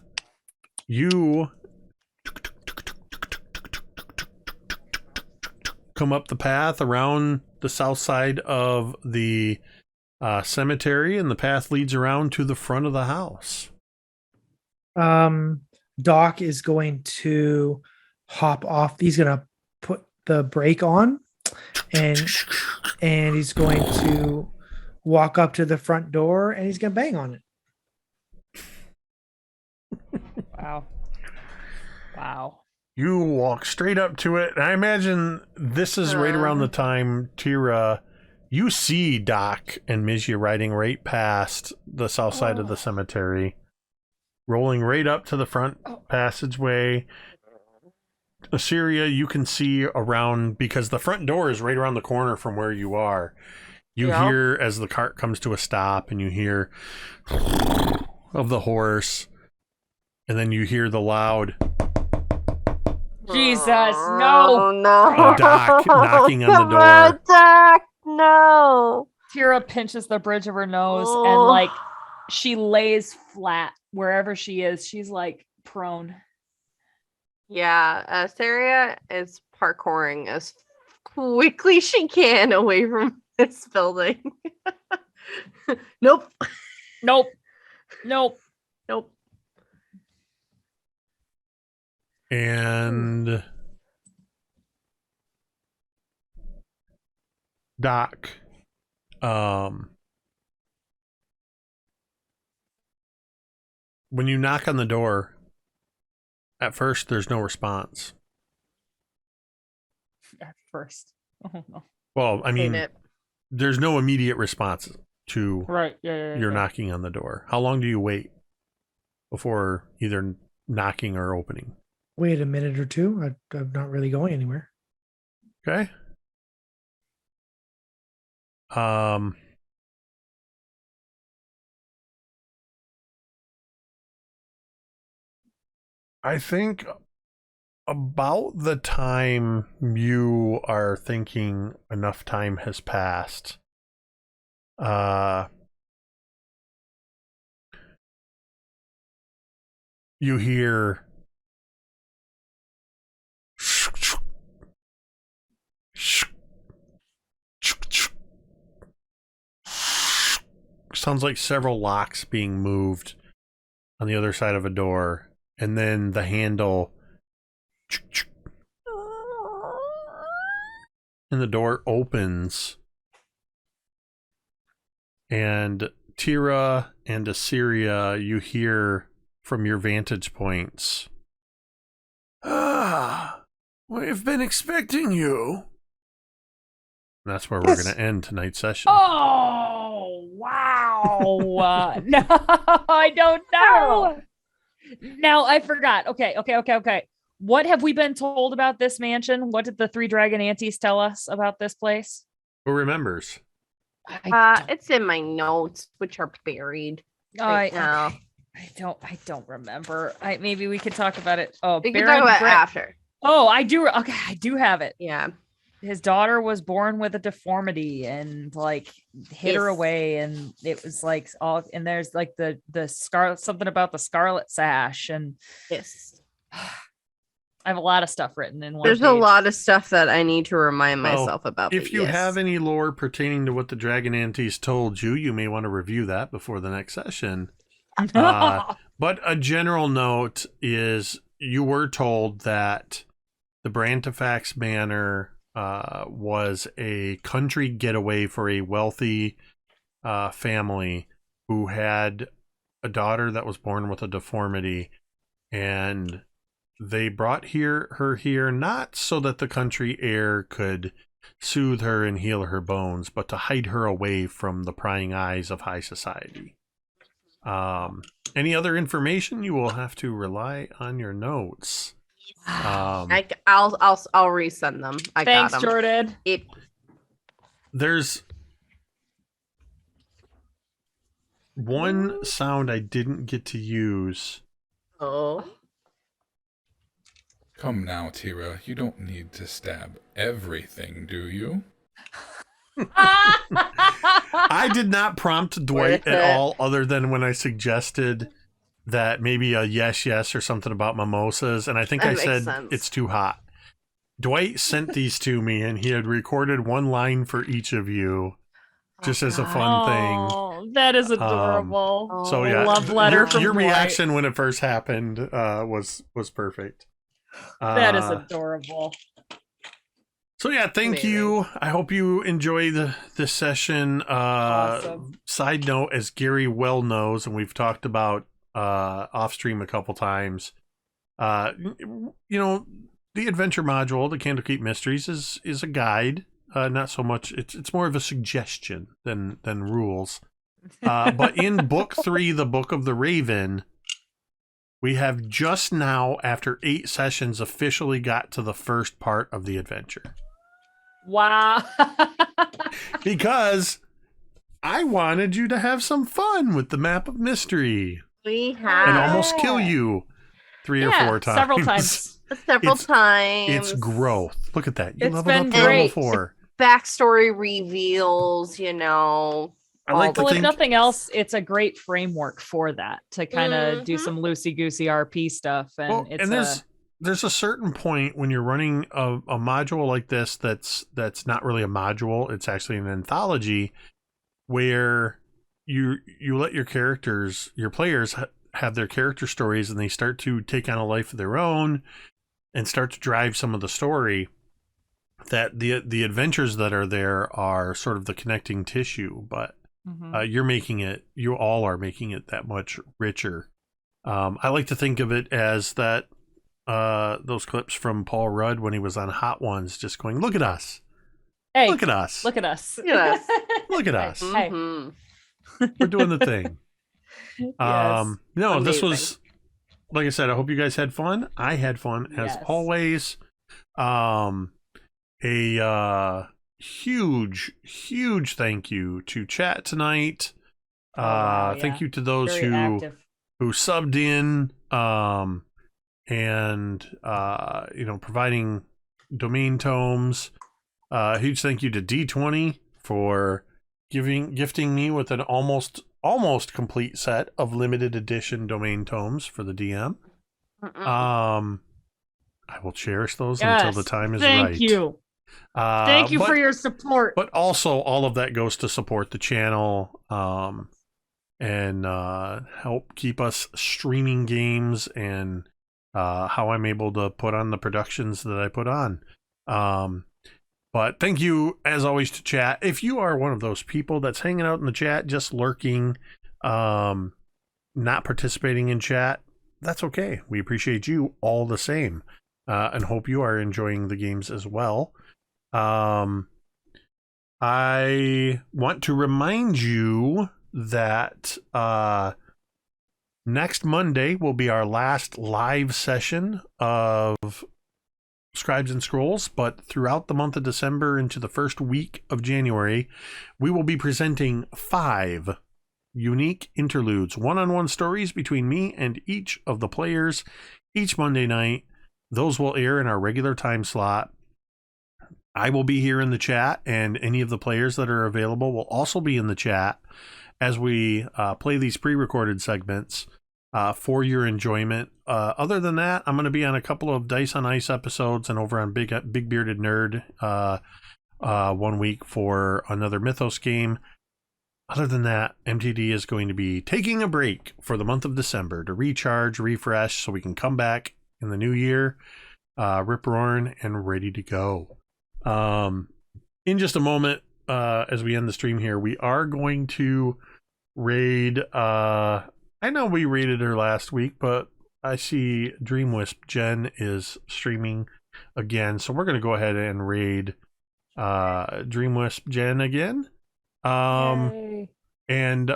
you come up the path around the south side of the cemetery, and the path leads around to the front of the house. Doc is going to hop off. He's going to put the brake on, and he's going to walk up to the front door, and he's going to bang on it. Wow. You walk straight up to it. I imagine this is right around the time, Teera, you see Doc and Mizya riding right past the south side of the cemetery, rolling right up to the front passageway. Assyria, you can see around, because the front door is right around the corner from where you are. You hear as the cart comes to a stop, and you hear of the horse, and then you hear the loud Jesus, no. No. Doc knocking on the door. Doc, no. Teera pinches the bridge of her nose and she lays flat wherever she is. She's prone. Yeah, Saria is parkouring as quickly she can away from this building. Nope. And Doc, when you knock on the door, at first there's no response. At first. Oh no. Well, I mean, there's no immediate response to your knocking on the door. How long do you wait before either knocking or opening? Wait a minute or two. I'm not really going anywhere. Okay. I think about the time you are thinking enough time has passed, you hear sounds like several locks being moved on the other side of a door, and then the handle and the door opens, and Teera and Assyria, you hear from your vantage points, We've been expecting you. and that's where we're going to end tonight's session. Oh, wow. No, I don't know. Now I forgot. Okay. What have we been told about this mansion? What did the three dragon aunties tell us about this place? Who remembers? It's in my notes, which are buried right now. I don't remember. Maybe we could talk about it. Oh, We can talk about it after. Oh, I do. Okay, I do have it. Yeah. His daughter was born with a deformity and like hid her away, and it was like all. And there's like the scarlet, something about the scarlet sash, and Yes. I have a lot of stuff written in one. There's a lot of stuff that I need to remind Well, myself about. If you have any lore pertaining to what the dragon aunties told you, you may want to review that before the next session. But a general note is you were told that the Brantifax Manor was a country getaway for a wealthy family who had a daughter that was born with a deformity, and they brought her here not so that the country air could soothe her and heal her bones, but to hide her away from the prying eyes of high society. Any other information, you will have to rely on your notes. I'll resend them. Thanks, got them. Jordan. There's one sound I didn't get to use. Oh. Come now, Teera. You don't need to stab everything, do you? I did not prompt Dwight at all, other than when I suggested that maybe a yes or something about mimosas, and I think I said it's too hot. Dwight sent these to me, and he had recorded one line for each of you, just as a fun thing. Oh, that is adorable. So yeah, love letter from your Dwight. reaction when it first happened was perfect. That is adorable. So yeah, thank you. I hope you enjoy this session. Awesome. Side note, as Gary well knows, and we've talked about off stream a couple times, you know, the adventure module, the Candlekeep Mysteries, is a guide. Not so much. It's more of a suggestion than rules. But in book 3, the Book of the Raven, we have just now, after 8 sessions, officially got to the first part of the adventure. Wow. Because I wanted you to have some fun with the map of mystery. We have. And almost kill you 3 or 4 times. Several times. Several times. It's growth. Look at that. You It's leveled up been to level great. 4. Backstory reveals, you know. I like to Well, if think nothing else, it's a great framework for that to kind of do Mhm. some loosey-goosey RP stuff. And well, it's and there's a certain point when you're running a module like this that's not really a module, it's actually an anthology, where you let your characters, your players have their character stories, and they start to take on a life of their own and start to drive some of the story. That the adventures that are there are sort of the connecting tissue, but you all are making it that much richer. I like to think of it as that those clips from Paul Rudd when he was on Hot Ones, just going, "Look at us, hey, look at us, look at us. Look at us. look at us. Hey. Mhm. We're doing the thing." Yes. No, this Amazing. was, like I said, I hope you guys had fun. I had fun as Yes. always. A huge thank you to chat tonight. Oh, wow, Thank yeah. you to those Very active. who subbed in. and providing domain tomes. Huge thank you to D20 for gifting me with an almost complete set of limited edition domain tomes for the DM. I will cherish those until the time is right. Thank you. Thank you for your support. But also, all of that goes to support the channel and help keep us streaming games and how I'm able to put on the productions that I put on. But thank you, as always, to chat. If you are one of those people that's hanging out in the chat, just lurking, not participating in chat, that's okay. We appreciate you all the same, and hope you are enjoying the games as well. I want to remind you that next Monday will be our last live session of Scribes and Scrolls, but throughout the month of December into the first week of January, we will be presenting 5 unique interludes, one-on-one stories between me and each of the players each Monday night. Those will air in our regular time slot. I will be here in the chat, and any of the players that are available will also be in the chat as we play these pre-recorded segments for your enjoyment. Other than that, I'm going to be on a couple of Dice on Ice episodes and over on Big Bearded Nerd 1 week for another Mythos game. Other than that, MTD is going to be taking a break for the month of December to recharge, refresh, so we can come back in the new year, rip-roaring and ready to go. In just a moment, as we end the stream here, we are going to raid. I know we raided her last week, but I see Dreamwisp Jen is streaming again, so we're going to go ahead and raid Dreamwisp Jen again. Yay. And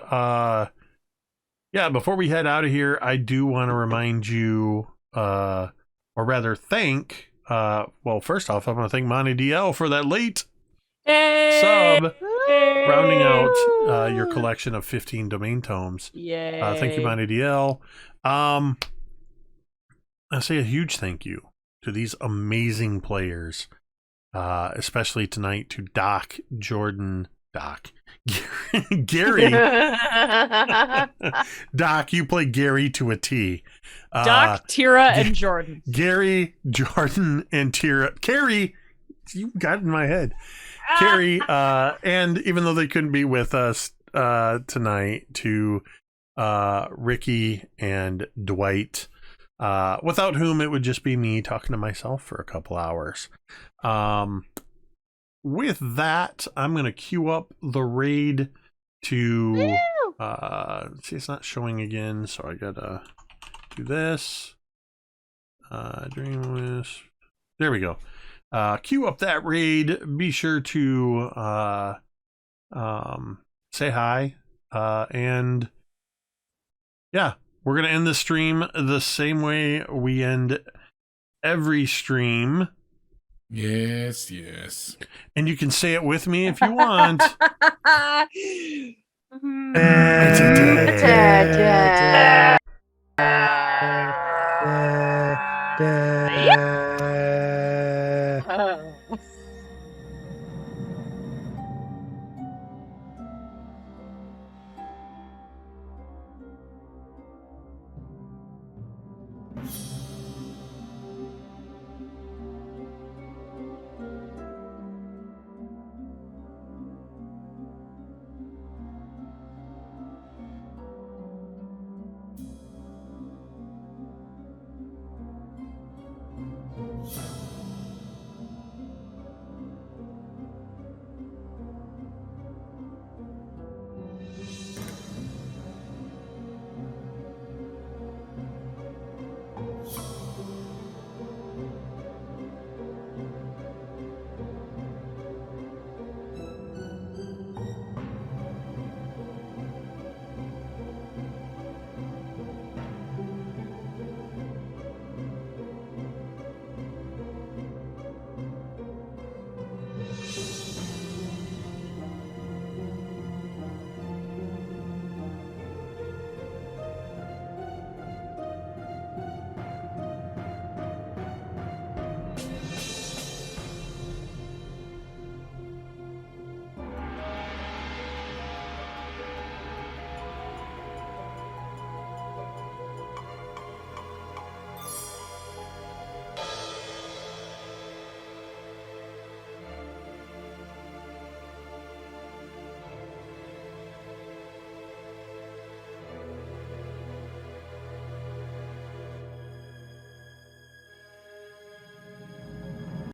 before we head out of here, I do want to remind you, or rather thank, first off, I want to thank Monty DL for that late sub, rounding out your collection of 15 domain tomes. Yay. Thank you, Monty DL. I say a huge thank you to these amazing players, especially tonight to Gary. Doc, you play Gary to a T. Doc, Teera, and Jordan. Gary, Jordan, and Teera. Cari, you got in my head. Cari, and even though they couldn't be with us tonight, to Ricky and Dwight, without whom it would just be me talking to myself for a couple hours. With that, I'm going to queue up the raid to see, it's not showing again, so I gotta do this. Dreamwisp. There we go. Queue up that raid. Be sure to say hi. And yeah, we're going to end the stream the same way we end every stream. Yes, yes. And you can say it with me if you want.